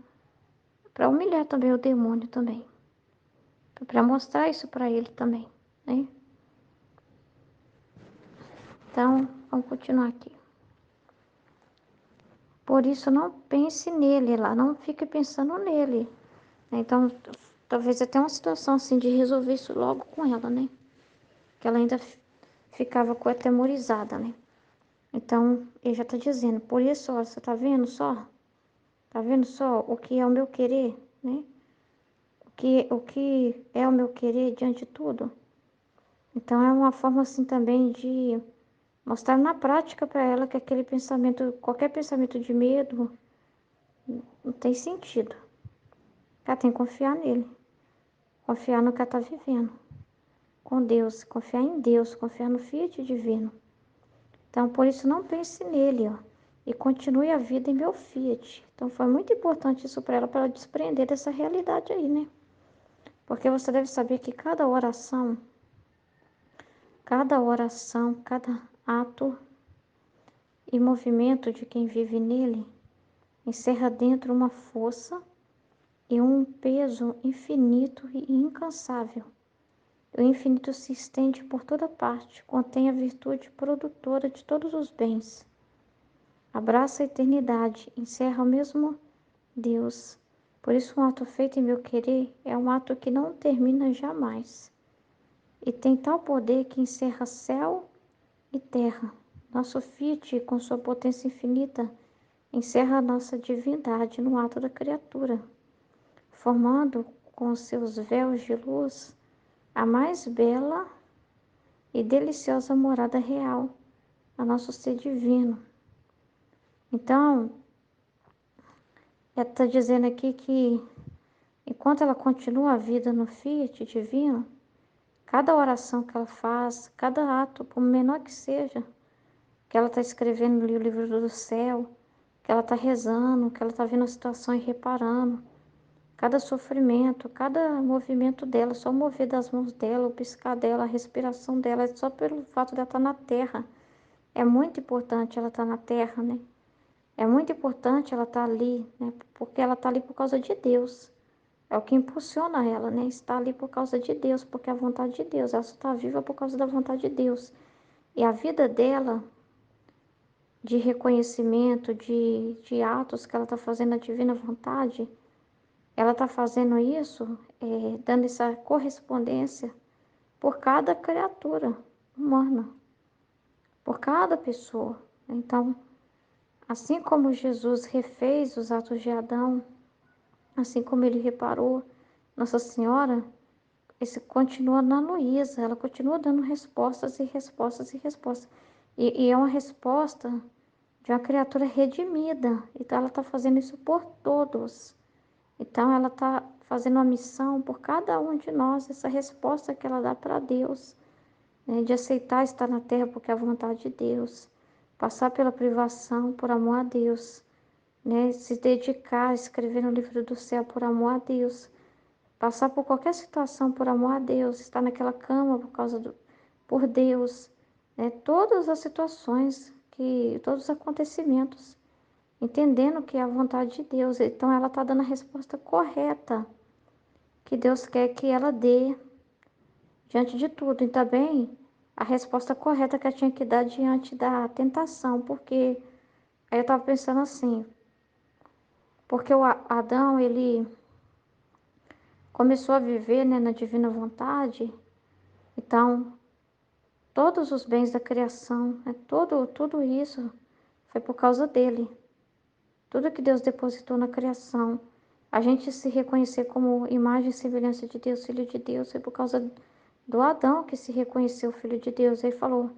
humilhar também o demônio também, para mostrar isso para ele também, né? Então vamos continuar aqui. Por isso não pense nele lá, não fique pensando nele, né? Então talvez até uma situação assim de resolver isso logo com ela, né? Que ela ainda ficava atemorizada, né? Então ele já está dizendo, por isso, ó, você está vendo só? Tá vendo só o que é o meu querer, né? O que é o meu querer diante de tudo? Então é uma forma assim também de mostrar na prática para ela que aquele pensamento, qualquer pensamento de medo, não tem sentido. Ela tem que confiar nele, confiar no que ela está vivendo, com Deus, confiar em Deus, confiar no Fiat divino. Então por isso não pense nele, ó, e continue a vida em meu Fiat. Então foi muito importante isso para ela desprender dessa realidade aí, né? Porque você deve saber que cada ato e movimento de quem vive nele encerra dentro uma força e um peso infinito e incansável. O infinito se estende por toda parte, contém a virtude produtora de todos os bens. Abraça a eternidade, encerra o mesmo Deus. Por isso, um ato feito em meu querer é um ato que não termina jamais. E tem tal poder que encerra céu e terra. Nosso Fiat, com sua potência infinita, encerra a nossa divindade no ato da criatura, formando com seus véus de luz a mais bela e deliciosa morada real, a nosso ser divino. Então, ela está dizendo aqui que enquanto ela continua a vida no Fiat divino, cada oração que ela faz, cada ato, por menor que seja, que ela está escrevendo ali o livro do céu, que ela está rezando, que ela está vendo a situação e reparando, cada sofrimento, cada movimento dela, só o mover das mãos dela, o piscar dela, a respiração dela, é só pelo fato de ela estar na terra. É muito importante ela estar na terra, né? É muito importante ela estar ali, né? Porque ela está ali por causa de Deus. É o que impulsiona ela, né? Está ali por causa de Deus, porque é a vontade de Deus. Ela só está viva por causa da vontade de Deus. E a vida dela, de reconhecimento, de atos que ela está fazendo a divina vontade, ela está fazendo isso, dando essa correspondência por cada criatura humana, por cada pessoa. Então, assim como Jesus refez os atos de Adão, assim como ele reparou Nossa Senhora, esse continua na Luísa, ela continua dando respostas e respostas e respostas. E é uma resposta de uma criatura redimida. Então ela está fazendo isso por todos. Então ela está fazendo uma missão por cada um de nós, essa resposta que ela dá para Deus, né, de aceitar estar na terra porque é a vontade de Deus, passar pela privação por amor a Deus, né, se dedicar a escrever no livro do céu por amor a Deus, passar por qualquer situação por amor a Deus, estar naquela cama por Deus, né, todas as situações, todos os acontecimentos, entendendo que é a vontade de Deus. Então ela está dando a resposta correta que Deus quer que ela dê diante de tudo. E também a resposta correta que ela tinha que dar diante da tentação, porque aí eu estava pensando assim, porque o Adão, ele começou a viver, né, na divina vontade, então todos os bens da criação, né, tudo isso foi por causa dele. Tudo que Deus depositou na criação, a gente se reconhecer como imagem e semelhança de Deus, filho de Deus, foi por causa do Adão que se reconheceu filho de Deus. Ele falou: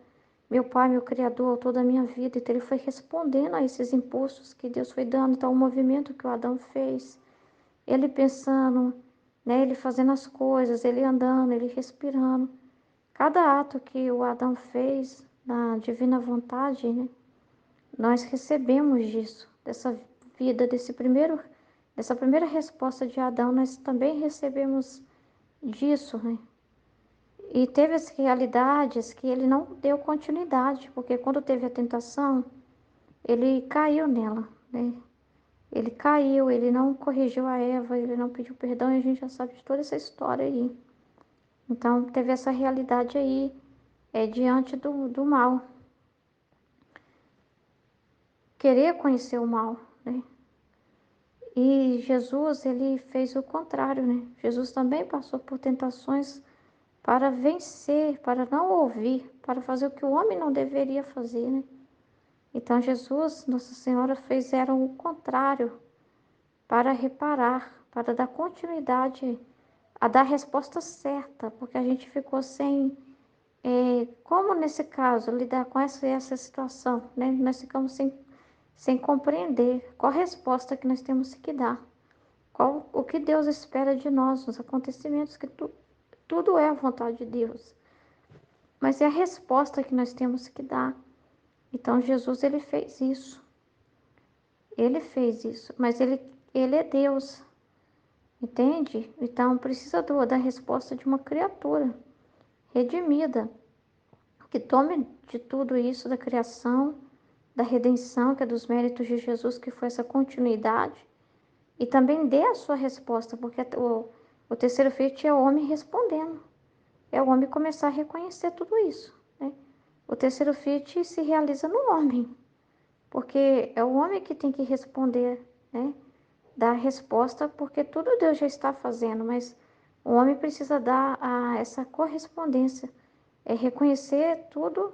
meu pai, meu criador, toda a minha vida. Então ele foi respondendo a esses impulsos que Deus foi dando. Então o movimento que o Adão fez, ele pensando, né, ele fazendo as coisas, ele andando, ele respirando. Cada ato que o Adão fez na divina vontade, né, nós recebemos disso, dessa vida, dessa primeira resposta de Adão, nós também recebemos disso, né? E teve as realidades que ele não deu continuidade, porque quando teve a tentação, ele caiu nela, né? Ele caiu, ele não corrigiu a Eva, ele não pediu perdão, e a gente já sabe de toda essa história aí. Então, teve essa realidade aí, diante do mal. Querer conhecer o mal, né? E Jesus, ele fez o contrário, né? Jesus também passou por tentações para vencer, para não ouvir, para fazer o que o homem não deveria fazer, né? Então Jesus, Nossa Senhora, fizeram o contrário para reparar, para dar continuidade, a dar a resposta certa, porque a gente ficou sem, como nesse caso, lidar com essa situação, né? Nós ficamos sem compreender qual a resposta que nós temos que dar. O que Deus espera de nós, nos acontecimentos, que tudo é a vontade de Deus. Mas é a resposta que nós temos que dar. Então Jesus, ele fez isso. Ele fez isso, mas ele é Deus, entende? Então precisa da resposta de uma criatura redimida, que tome de tudo isso da criação, da redenção, que é dos méritos de Jesus, que foi essa continuidade, e também dê a sua resposta, porque o terceiro feito é o homem respondendo. É o homem começar a reconhecer tudo isso, né? O terceiro feito se realiza no homem, porque é o homem que tem que responder, né? Dar a resposta, porque tudo Deus já está fazendo, mas o homem precisa dar essa correspondência, reconhecer tudo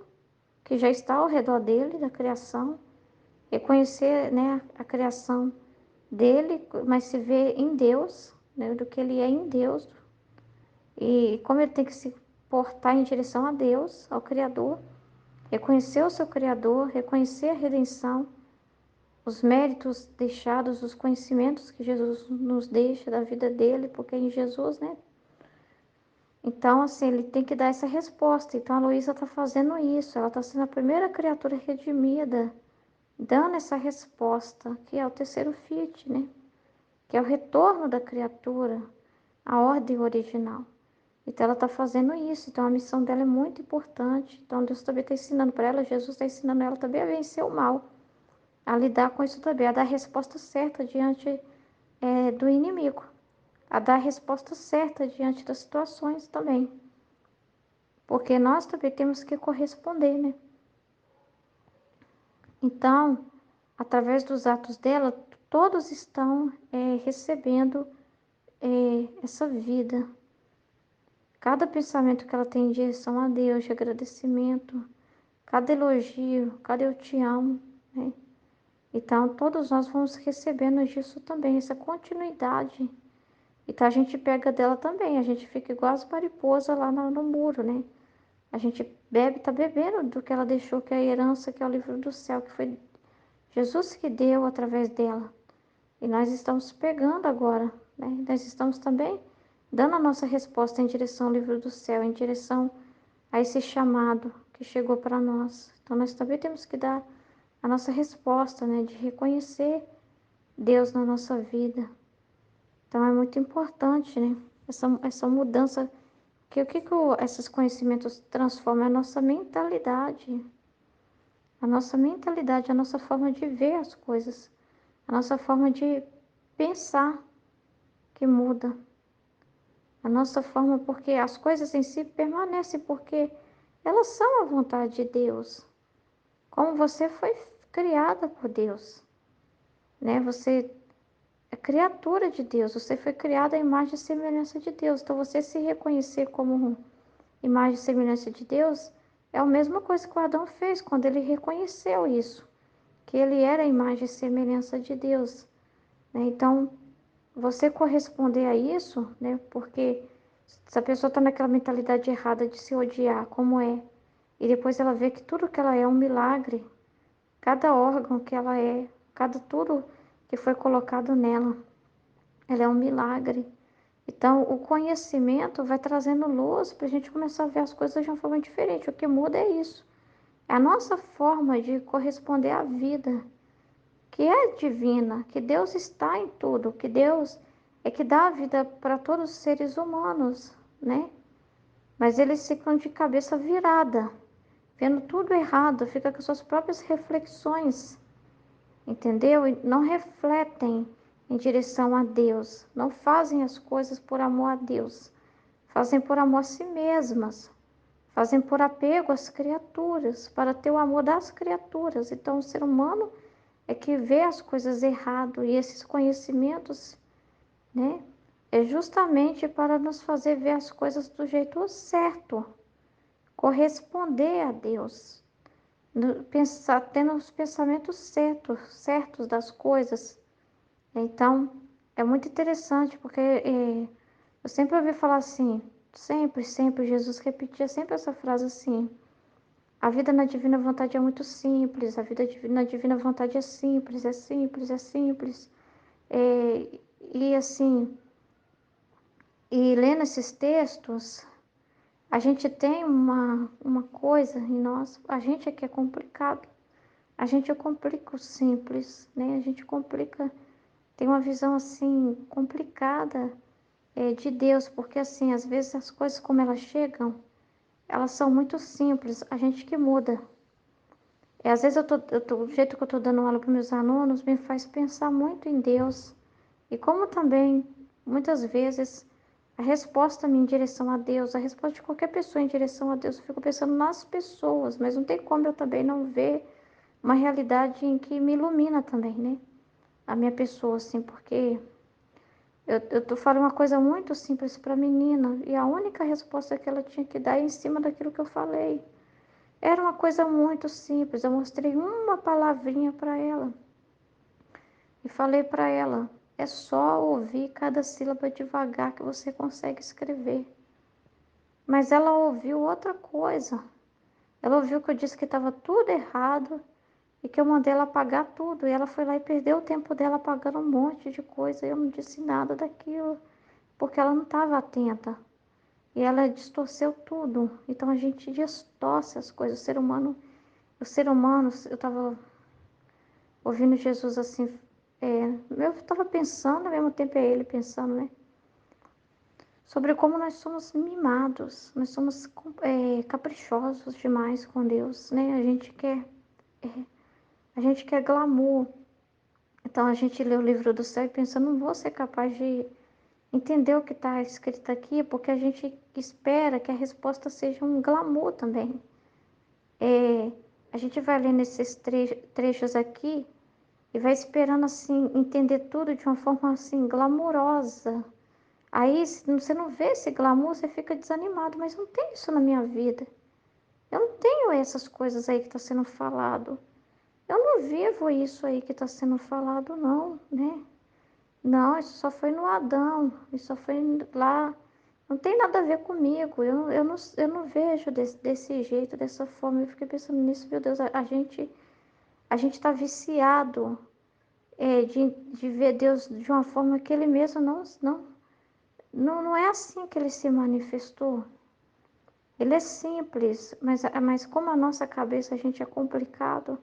que já está ao redor dele, da criação, reconhecer, né, a criação dele, mas se ver em Deus, né, do que ele é em Deus, e como ele tem que se portar em direção a Deus, ao Criador, reconhecer o seu Criador, reconhecer a redenção, os méritos deixados, os conhecimentos que Jesus nos deixa da vida dele, porque é em Jesus, né? Então, assim, ele tem que dar essa resposta. Então, a Luísa está fazendo isso, ela está sendo a primeira criatura redimida, dando essa resposta, que é o terceiro Fiat, né? que é o retorno da criatura à ordem original. Então ela está fazendo isso, então a missão dela é muito importante. Então Deus também está ensinando para ela, Jesus está ensinando ela também a vencer o mal, a lidar com isso também, a dar a resposta certa diante do inimigo, a dar a resposta certa diante das situações também. Porque nós também temos que corresponder, né? Então, através dos atos dela, todos estão recebendo essa vida. Cada pensamento que ela tem em direção a Deus, de agradecimento, cada elogio, cada eu te amo, né? Então, todos nós vamos recebendo disso também, essa continuidade. Então, a gente pega dela também, a gente fica igual as mariposas lá no muro, né? A gente bebe, tá bebendo do que ela deixou, que é a herança, que é o livro do céu, que foi Jesus que deu através dela. E nós estamos pegando agora, né? Nós estamos também dando a nossa resposta em direção ao livro do céu, em direção a esse chamado que chegou para nós. Então nós também temos que dar a nossa resposta, né? De reconhecer Deus na nossa vida. Então é muito importante, né? Essa mudança. Que o que, esses conhecimentos transformam? É a nossa mentalidade, a nossa forma de ver as coisas, a nossa forma de pensar que muda. A nossa forma, porque as coisas em si permanecem, porque elas são a vontade de Deus. Como você foi criada por Deus, né? Você é criatura de Deus, você foi criada à imagem e semelhança de Deus. Então, você se reconhecer como imagem e semelhança de Deus é a mesma coisa que o Adão fez quando ele reconheceu isso, que ele era a imagem e semelhança de Deus, né? Então, você corresponder a isso, né? Porque se a pessoa está naquela mentalidade errada de se odiar, como é, e depois ela vê que tudo que ela é um milagre, cada órgão que ela é, cada tudo que foi colocado nela, ela é um milagre. Então, o conhecimento vai trazendo luz para a gente começar a ver as coisas de uma forma diferente. O que muda é isso. É a nossa forma de corresponder à vida, que é divina, que Deus está em tudo, que Deus é que dá a vida para todos os seres humanos, né? Mas eles ficam de cabeça virada, vendo tudo errado, fica com suas próprias reflexões, entendeu? E não refletem em direção a Deus, não fazem as coisas por amor a Deus, fazem por amor a si mesmas, fazem por apego às criaturas, para ter o amor das criaturas. Então, o ser humano é que vê as coisas errado e esses conhecimentos, né, é justamente para nos fazer ver as coisas do jeito certo, corresponder a Deus, pensar, tendo os pensamentos certos das coisas. Então, é muito interessante, porque eu sempre ouvi falar assim, sempre, Jesus repetia sempre essa frase assim: a vida na divina vontade é muito simples, a vida na divina vontade é simples, é simples, é simples. É, e assim, e lendo esses textos, a gente tem uma coisa em nós, a gente é que é complicado, a gente complica o simples, né? A gente complica, tem uma visão assim complicada de Deus, porque assim, às vezes as coisas como elas chegam, elas são muito simples, a gente que muda. Às vezes o jeito que eu estou dando aula para meus alunos me faz pensar muito em Deus. E como também, muitas vezes, a resposta minha em direção a Deus, a resposta de qualquer pessoa em direção a Deus, eu fico pensando nas pessoas, mas não tem como eu também não ver uma realidade em que me ilumina também, né? A minha pessoa, assim, porque eu tô falando uma coisa muito simples para a menina, e a única resposta que ela tinha que dar é em cima daquilo que eu falei. Era uma coisa muito simples, eu mostrei uma palavrinha para ela e falei para ela: é só ouvir cada sílaba devagar que você consegue escrever. Mas ela ouviu outra coisa. Ela ouviu que eu disse que estava tudo errado e que eu mandei ela apagar tudo. E ela foi lá e perdeu o tempo dela apagando um monte de coisa. E eu não disse nada daquilo, porque ela não estava atenta. E ela distorceu tudo. Então a gente distorce as coisas. O ser humano, eu estava ouvindo Jesus assim, eu estava pensando, ao mesmo tempo é ele pensando, né? Sobre como nós somos mimados, nós somos caprichosos demais com Deus, né? A gente quer glamour. Então a gente lê o livro do céu e pensa, não vou ser capaz de entender o que está escrito aqui, porque a gente espera que a resposta seja um glamour também. A gente vai lendo esses trechos aqui e vai esperando assim entender tudo de uma forma assim glamourosa. Aí se você não vê esse glamour, você fica desanimado, mas não tem isso na minha vida. Eu não tenho essas coisas aí que está sendo falado. Eu não vivo isso aí que está sendo falado, não, né? Não, isso só foi no Adão, isso só foi lá. Não tem nada a ver comigo. Eu não vejo desse jeito, dessa forma. Eu fiquei pensando nisso, meu Deus, a gente está viciado de ver Deus de uma forma que Ele mesmo não é assim que Ele se manifestou. Ele é simples, mas como a nossa cabeça, a gente é complicado,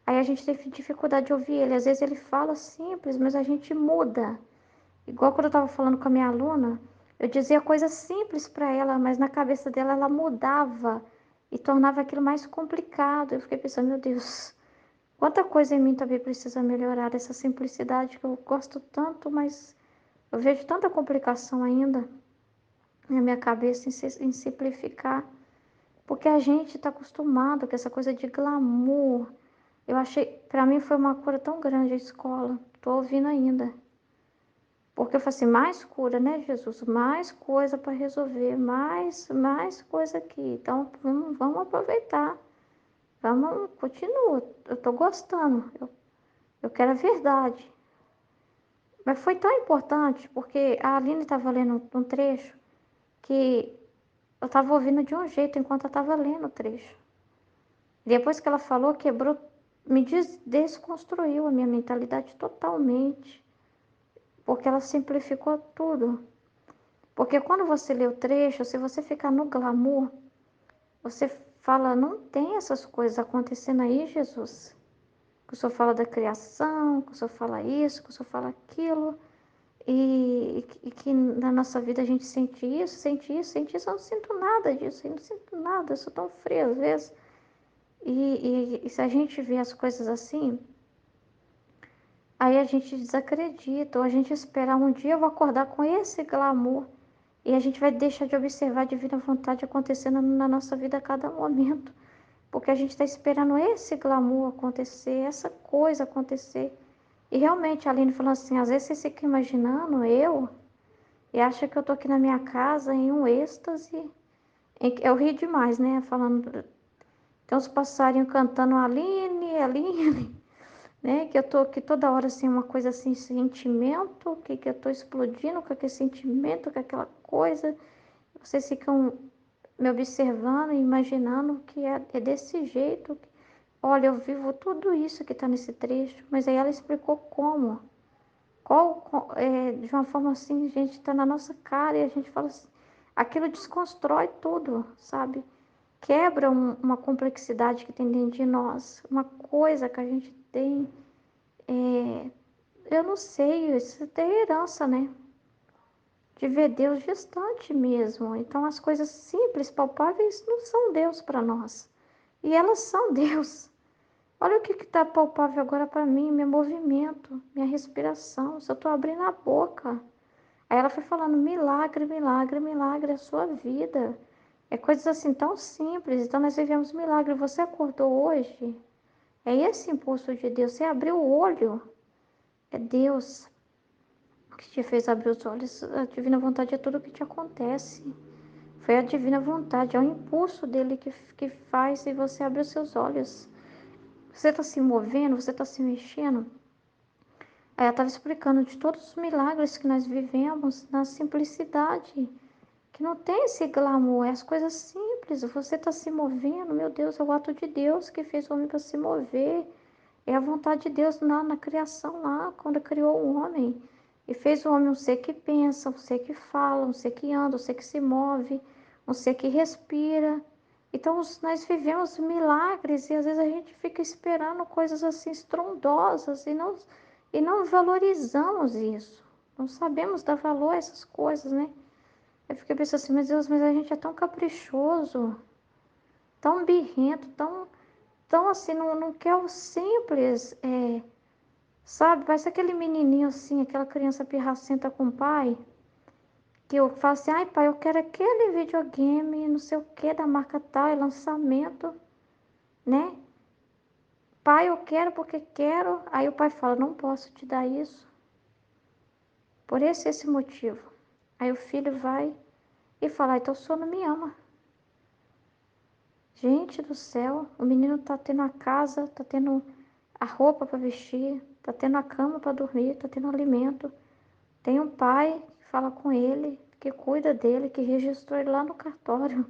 aí a gente tem dificuldade de ouvir Ele. Às vezes Ele fala simples, mas a gente muda. Igual quando eu estava falando com a minha aluna, eu dizia coisas simples para ela, mas na cabeça dela ela mudava e tornava aquilo mais complicado. Eu fiquei pensando, meu Deus, quanta coisa em mim também precisa melhorar, essa simplicidade que eu gosto tanto, mas eu vejo tanta complicação ainda na minha cabeça em simplificar, porque a gente está acostumado com essa coisa de glamour. Eu achei, para mim foi uma cura tão grande a escola, tô ouvindo ainda. Porque eu falei assim, mais cura, né, Jesus? Mais coisa para resolver, mais coisa aqui. Então, vamos aproveitar. Vamos, continua. Eu estou gostando. Eu quero a verdade. Mas foi tão importante, porque a Aline estava lendo um trecho que eu estava ouvindo de um jeito enquanto eu estava lendo o trecho. Depois que ela falou, quebrou, desconstruiu a minha mentalidade totalmente. Porque ela simplificou tudo. Porque quando você lê o trecho, se você ficar no glamour, você fala, não tem essas coisas acontecendo aí, Jesus. Que o Senhor fala da criação, que o Senhor fala isso, que o Senhor fala aquilo, e que na nossa vida a gente sente isso, sente isso, sente isso. Eu não sinto nada disso, eu não sinto nada, eu sou tão fria às vezes. E se a gente vê as coisas assim, aí a gente desacredita, ou a gente espera um dia eu vou acordar com esse glamour. E a gente vai deixar de observar a divina vontade acontecendo na nossa vida a cada momento. Porque a gente está esperando esse glamour acontecer, essa coisa acontecer. E realmente, a Aline falou assim, às vezes você fica imaginando e acha que eu tô aqui na minha casa em um êxtase. Eu ri demais, né? Falando, tem uns passarinhos cantando Aline, Aline, né? Que eu tô aqui toda hora assim, uma coisa assim, sentimento, que eu tô explodindo com aquele sentimento, com aquela coisa. Vocês ficam me observando e imaginando que é desse jeito. Olha, eu vivo tudo isso que está nesse trecho, mas aí ela explicou como. De uma forma assim, a gente está na nossa cara e a gente fala assim, aquilo desconstrói tudo, sabe? Quebra uma complexidade que tem dentro de nós, uma coisa que a gente tem. Eu não sei, isso é herança, né? De ver Deus distante mesmo. Então, as coisas simples, palpáveis, não são Deus para nós. E elas são Deus. Olha o que está palpável agora para mim, meu movimento, minha respiração. Se eu estou abrindo a boca. Aí ela foi falando, milagre, milagre, milagre, é a sua vida. É coisas assim tão simples. Então, nós vivemos milagre. Você acordou hoje? É esse impulso de Deus. Você abriu o olho? É Deus que te fez abrir os olhos. A divina vontade é tudo o que te acontece. Foi a divina vontade, é o impulso dele que faz e você abrir os seus olhos. Você está se movendo, você está se mexendo. Aí ela estava explicando de todos os milagres que nós vivemos na simplicidade, que não tem esse glamour, é as coisas simples. Você está se movendo, meu Deus, é o ato de Deus que fez o homem para se mover. É a vontade de Deus na criação lá, quando criou o homem. E fez o homem um ser que pensa, um ser que fala, um ser que anda, um ser que se move, um ser que respira. Então, nós vivemos milagres e às vezes a gente fica esperando coisas assim estrondosas e não valorizamos isso. Não sabemos dar valor a essas coisas, né? Eu fiquei pensando assim, meu Deus, mas a gente é tão caprichoso, tão birrento, tão assim, não quer o simples, sabe? Parece aquele menininho assim, aquela criança pirracenta com o pai, que eu falo assim, ai pai, eu quero aquele videogame, não sei o que, da marca tal, é lançamento, né? Pai, eu quero porque quero. Aí o pai fala, não posso te dar isso, por esse motivo. Aí o filho vai e fala, então o senhor não me ama. Gente do céu, o menino tá tendo a casa, tá tendo a roupa para vestir, tá tendo a cama para dormir, tá tendo alimento. Tem um pai que fala com ele, que cuida dele, que registrou ele lá no cartório,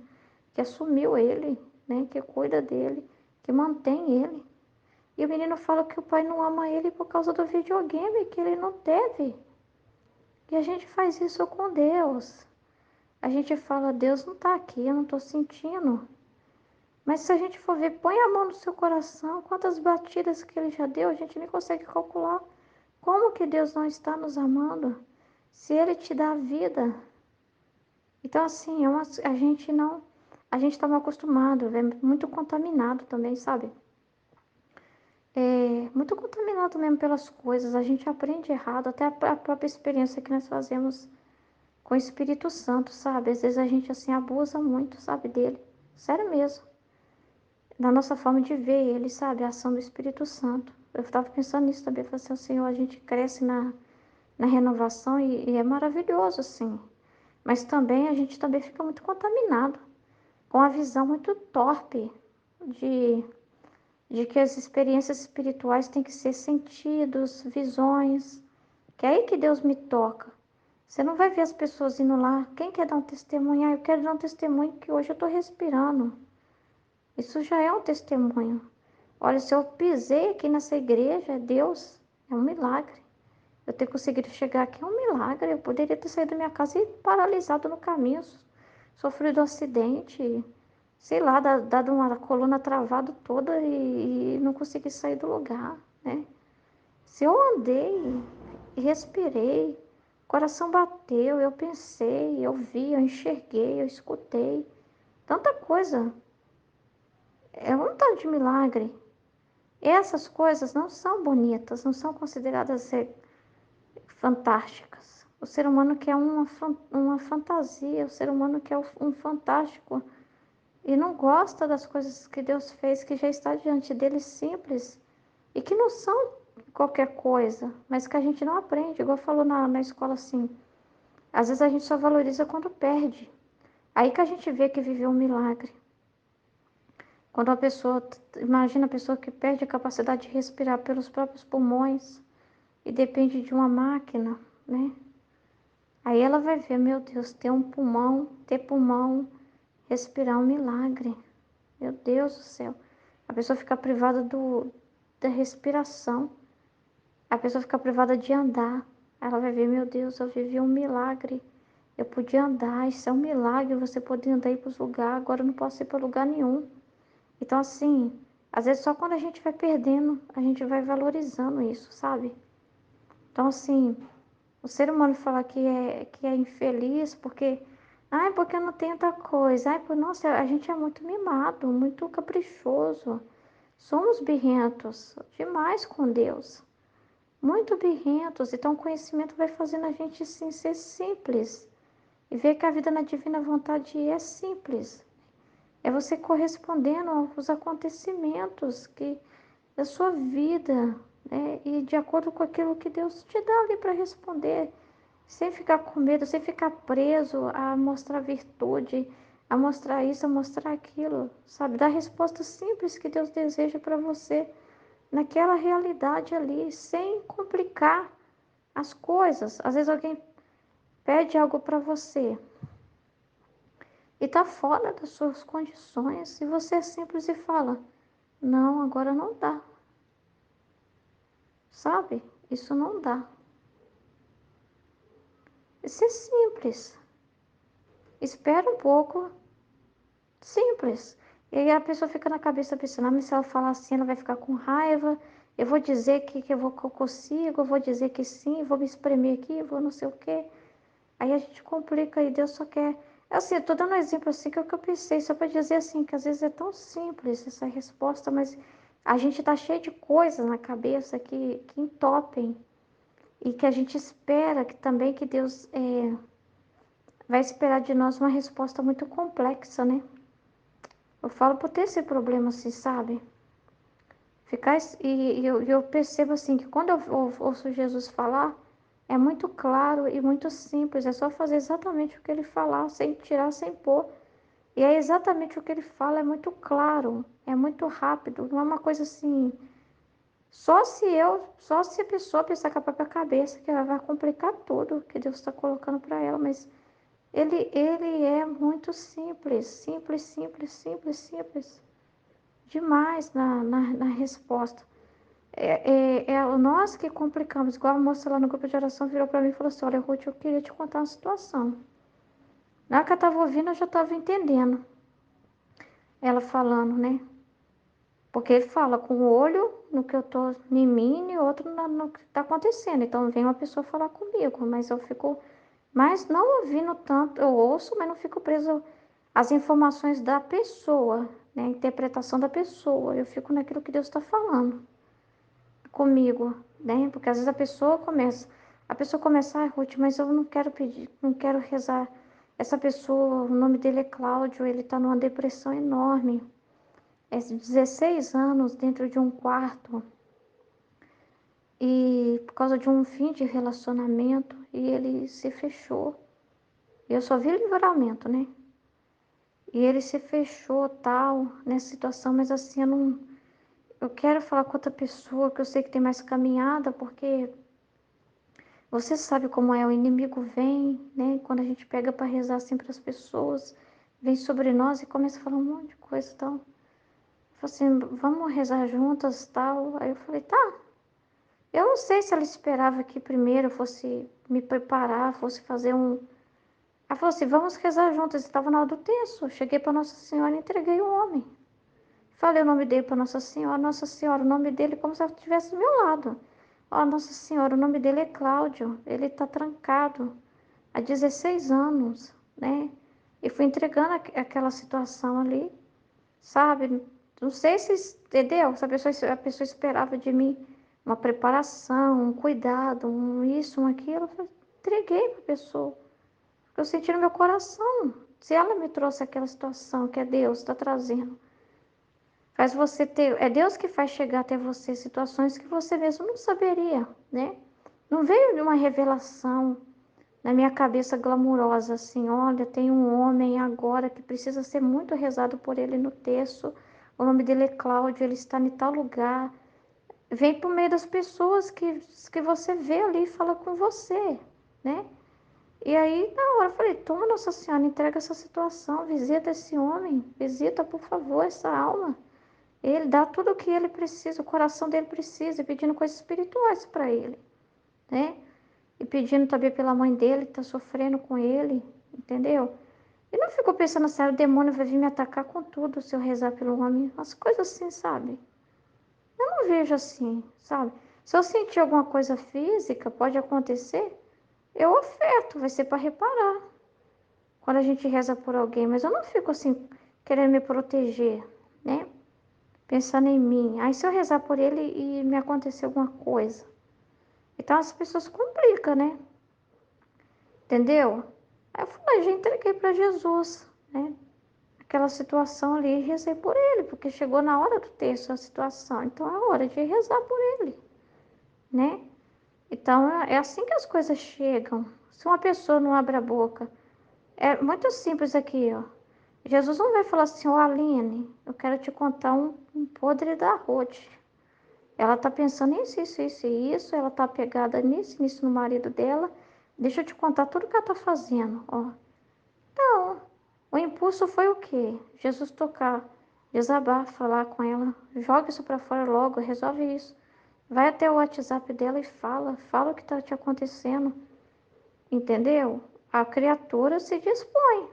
que assumiu ele, né, que cuida dele, que mantém ele. E o menino fala que o pai não ama ele por causa do videogame, que ele não teve. E a gente faz isso com Deus. A gente fala, Deus não está aqui, eu não estou sentindo. Mas se a gente for ver, põe a mão no seu coração, quantas batidas que ele já deu, a gente nem consegue calcular. Como que Deus não está nos amando? Se ele te dá a vida. Então, assim, a gente não. A gente está mal acostumado, é muito contaminado também, sabe? É muito contaminado mesmo pelas coisas. A gente aprende errado, até a própria experiência que nós fazemos com o Espírito Santo, sabe? Às vezes a gente, assim, abusa muito, sabe, dele. Sério mesmo. Na nossa forma de ver ele, sabe? A ação do Espírito Santo. Eu estava pensando nisso também. Eu falei assim, Senhor, a gente cresce na renovação e é maravilhoso, assim. Mas também a gente também fica muito contaminado com a visão muito torpe de, de que as experiências espirituais têm que ser sentidos, visões. Que é aí que Deus me toca. Você não vai ver as pessoas indo lá. Quem quer dar um testemunho? Ah, eu quero dar um testemunho que hoje eu estou respirando. Isso já é um testemunho. Olha, se eu pisei aqui nessa igreja, é Deus, é um milagre. Eu ter conseguido chegar aqui é um milagre. Eu poderia ter saído da minha casa e paralisado no caminho, sofrido um acidente, sei lá, dado uma coluna travada toda e não consegui sair do lugar, né? Se eu andei e respirei, o coração bateu, eu pensei, eu vi, eu enxerguei, eu escutei, tanta coisa. É um tal de milagre. Essas coisas não são bonitas, não são consideradas ser fantásticas. O ser humano quer uma fantasia, o ser humano quer um fantástico e não gosta das coisas que Deus fez, que já está diante dele simples e que não são qualquer coisa, mas que a gente não aprende, igual falou na escola assim. Às vezes a gente só valoriza quando perde. Aí que a gente vê que viveu um milagre. Quando a pessoa, imagina a pessoa que perde a capacidade de respirar pelos próprios pulmões e depende de uma máquina, né? Aí ela vai ver, meu Deus, ter pulmão, respirar um milagre. Meu Deus do céu. A pessoa fica privada da respiração. A pessoa fica privada de andar. Ela vai ver, meu Deus, eu vivi um milagre. Eu podia andar, isso é um milagre, você poder andar e ir para os lugares, agora eu não posso ir para lugar nenhum. Então, assim, às vezes só quando a gente vai perdendo, a gente vai valorizando isso, sabe? Então, assim, o ser humano falar que é infeliz porque, ai, porque eu não tenho outra coisa, ai, por, nossa, a gente é muito mimado, muito caprichoso, somos birrentos demais com Deus, muito birrentos, então o conhecimento vai fazendo a gente, sim, ser simples e ver que a vida na divina vontade é simples. É você correspondendo aos acontecimentos da sua vida, né? E de acordo com aquilo que Deus te dá ali para responder, sem ficar com medo, sem ficar preso a mostrar virtude, a mostrar isso, a mostrar aquilo, sabe? Dar resposta simples que Deus deseja para você naquela realidade ali, sem complicar as coisas. Às vezes alguém pede algo para você e está fora das suas condições, e você é simples e fala: não, agora não dá. Sabe? Isso não dá. Isso é simples. Espera um pouco. Simples. E aí a pessoa fica na cabeça pensando, ah, mas se ela falar assim, ela vai ficar com raiva, Eu vou dizer que eu consigo, eu vou dizer que sim, vou me espremer aqui, vou não sei o quê. Aí a gente complica e Deus só quer. Assim, eu tô dando um exemplo assim que é o que eu pensei, só para dizer assim, que às vezes é tão simples essa resposta, mas a gente tá cheio de coisas na cabeça que entopem e que a gente espera que também que Deus vai esperar de nós uma resposta muito complexa, né? Eu falo por ter esse problema assim, sabe? Ficar, eu percebo assim que quando eu ouço Jesus falar, é muito claro e muito simples, é só fazer exatamente o que ele falar, sem tirar, sem pôr. E é exatamente o que ele fala, é muito claro, é muito rápido, não é uma coisa assim. Só se a pessoa pensar com a própria cabeça, que ela vai complicar tudo que Deus está colocando para ela, mas ele é muito simples, simples, simples, simples, simples. Demais na resposta. Nós que complicamos, igual a moça lá no grupo de oração virou para mim e falou assim: Olha, Ruth, eu queria te contar uma situação. Na hora que eu estava ouvindo, eu já estava entendendo ela falando, né? Porque ele fala com o olho no que eu tô em mim e outro no que está acontecendo. Então vem uma pessoa falar comigo, mas eu fico mais não ouvindo tanto, eu ouço, mas não fico preso às informações da pessoa, né? A interpretação da pessoa. Eu fico naquilo que Deus está falando comigo, né? Porque às vezes a pessoa começa, ah, Ruth, mas eu não quero pedir, não quero rezar. Essa pessoa, o nome dele é Cláudio, ele está numa depressão enorme. É 16 anos dentro de um quarto e por causa de um fim de relacionamento e ele se fechou. Eu só vi livramento, né? E ele se fechou tal nessa situação, mas assim eu não, eu quero falar com outra pessoa que eu sei que tem mais caminhada, porque você sabe como é, o inimigo vem, né? Quando a gente pega para rezar assim para as pessoas, vem sobre nós e começa a falar um monte de coisa e tal. Falei assim, vamos rezar juntas tal. Aí eu falei, tá. Eu não sei se ela esperava que primeiro eu fosse me preparar, fosse fazer um. Ela falou assim, vamos rezar juntas. Estava na hora do terço. Cheguei para Nossa Senhora e entreguei o homem. Falei o nome dele para Nossa Senhora, o nome dele como se ela estivesse do meu lado. Ó, Nossa Senhora, o nome dele é Cláudio, ele está trancado há 16 anos, né? E fui entregando aquela situação ali, sabe? Não sei se, entendeu? Se a pessoa esperava de mim uma preparação, um cuidado, um isso, um aquilo. Eu entreguei para a pessoa. Eu senti no meu coração. Se ela me trouxe aquela situação que é Deus está trazendo, faz você ter. É Deus que faz chegar até você situações que você mesmo não saberia, né? Não veio de uma revelação na minha cabeça glamurosa, assim, olha, tem um homem agora que precisa ser muito rezado por ele no terço. O nome dele é Cláudio, ele está em tal lugar. Vem por meio das pessoas que você vê ali e fala com você, né? E aí, na hora, eu falei, toma Nossa Senhora, entrega essa situação, visita esse homem, visita, por favor, essa alma. Ele dá tudo o que ele precisa, o coração dele precisa, e pedindo coisas espirituais para ele, né? E pedindo também pela mãe dele, que está sofrendo com ele, entendeu? E não ficou pensando assim, ah, o demônio vai vir me atacar com tudo se eu rezar pelo homem. As coisas assim, sabe? Eu não vejo assim, sabe? Se eu sentir alguma coisa física, pode acontecer, eu oferto, vai ser para reparar. Quando a gente reza por alguém, mas eu não fico assim, querendo me proteger, né? Pensando em mim. Aí se eu rezar por ele e me acontecer alguma coisa. Então as pessoas complicam, né? Entendeu? Aí eu falei, já entreguei para Jesus, né? Aquela situação ali, rezei por ele, porque chegou na hora do texto a situação. Então é hora de rezar por ele, né? Então é assim que as coisas chegam. Se uma pessoa não abre a boca, é muito simples aqui, ó. Jesus não vai falar assim, ó, Aline, eu quero te contar um podre da Ruth. Ela tá pensando nisso, isso, isso e isso, ela tá apegada nisso, nisso no marido dela. Deixa eu te contar tudo que ela tá fazendo, ó. Não, o impulso foi o quê? Jesus tocar, desabar, falar com ela, joga isso para fora logo, resolve isso. Vai até o WhatsApp dela e fala o que tá te acontecendo, entendeu? A criatura se dispõe,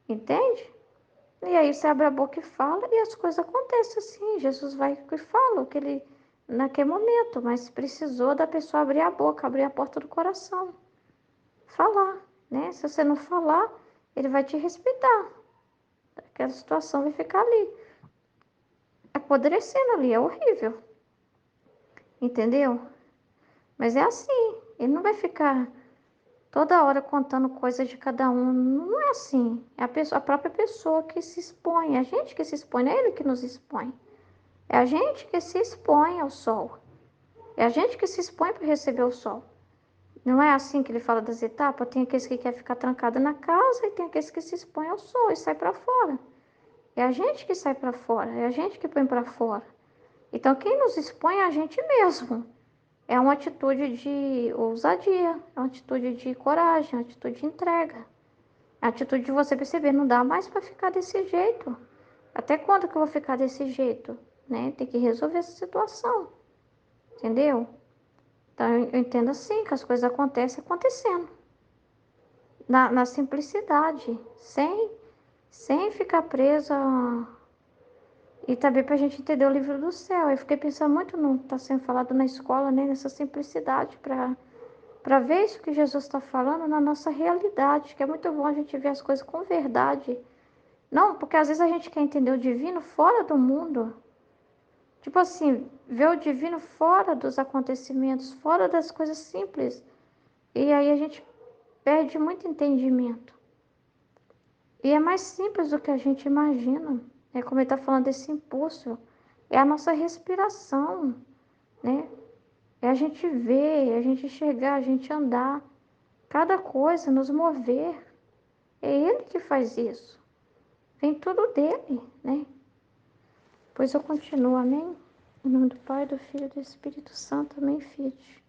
entende? E aí você abre a boca e fala e as coisas acontecem assim. Jesus vai e fala o que ele naquele momento, mas precisou da pessoa abrir a boca, abrir a porta do coração, falar, né? Se você não falar, ele vai te respeitar. Aquela situação vai ficar ali, apodrecendo ali, é horrível, entendeu? Mas é assim, ele não vai ficar toda hora contando coisas de cada um, não é assim. É a própria pessoa que se expõe, é a gente que se expõe, não é ele que nos expõe. É a gente que se expõe ao sol. É a gente que se expõe para receber o sol. Não é assim que ele fala das etapas? Tem aqueles que quer ficar trancado na casa e tem aqueles que se expõem ao sol e sai para fora. É a gente que sai para fora, é a gente que põe para fora. Então quem nos expõe é a gente mesmo. É uma atitude de ousadia, é uma atitude de coragem, é uma atitude de entrega. É a atitude de você perceber, não dá mais para ficar desse jeito. Até quando que eu vou ficar desse jeito? Né? Tem que resolver essa situação, entendeu? Então eu entendo assim, que as coisas acontecem acontecendo. Na simplicidade, sem ficar presa. E também para a gente entender o livro do céu. Eu fiquei pensando muito no que está sendo falado na escola, né? Nessa simplicidade, para ver isso que Jesus está falando na nossa realidade, que é muito bom a gente ver as coisas com verdade. Não, porque às vezes a gente quer entender o divino fora do mundo. Tipo assim, ver o divino fora dos acontecimentos, fora das coisas simples. E aí a gente perde muito entendimento. E é mais simples do que a gente imagina. É como ele está falando desse impulso. É a nossa respiração, né? É a gente ver, é a gente enxergar, a gente andar. Cada coisa, nos mover. É ele que faz isso. Vem tudo dele, né? Pois eu continuo, amém? Em nome do Pai, do Filho e do Espírito Santo, amém, filhos.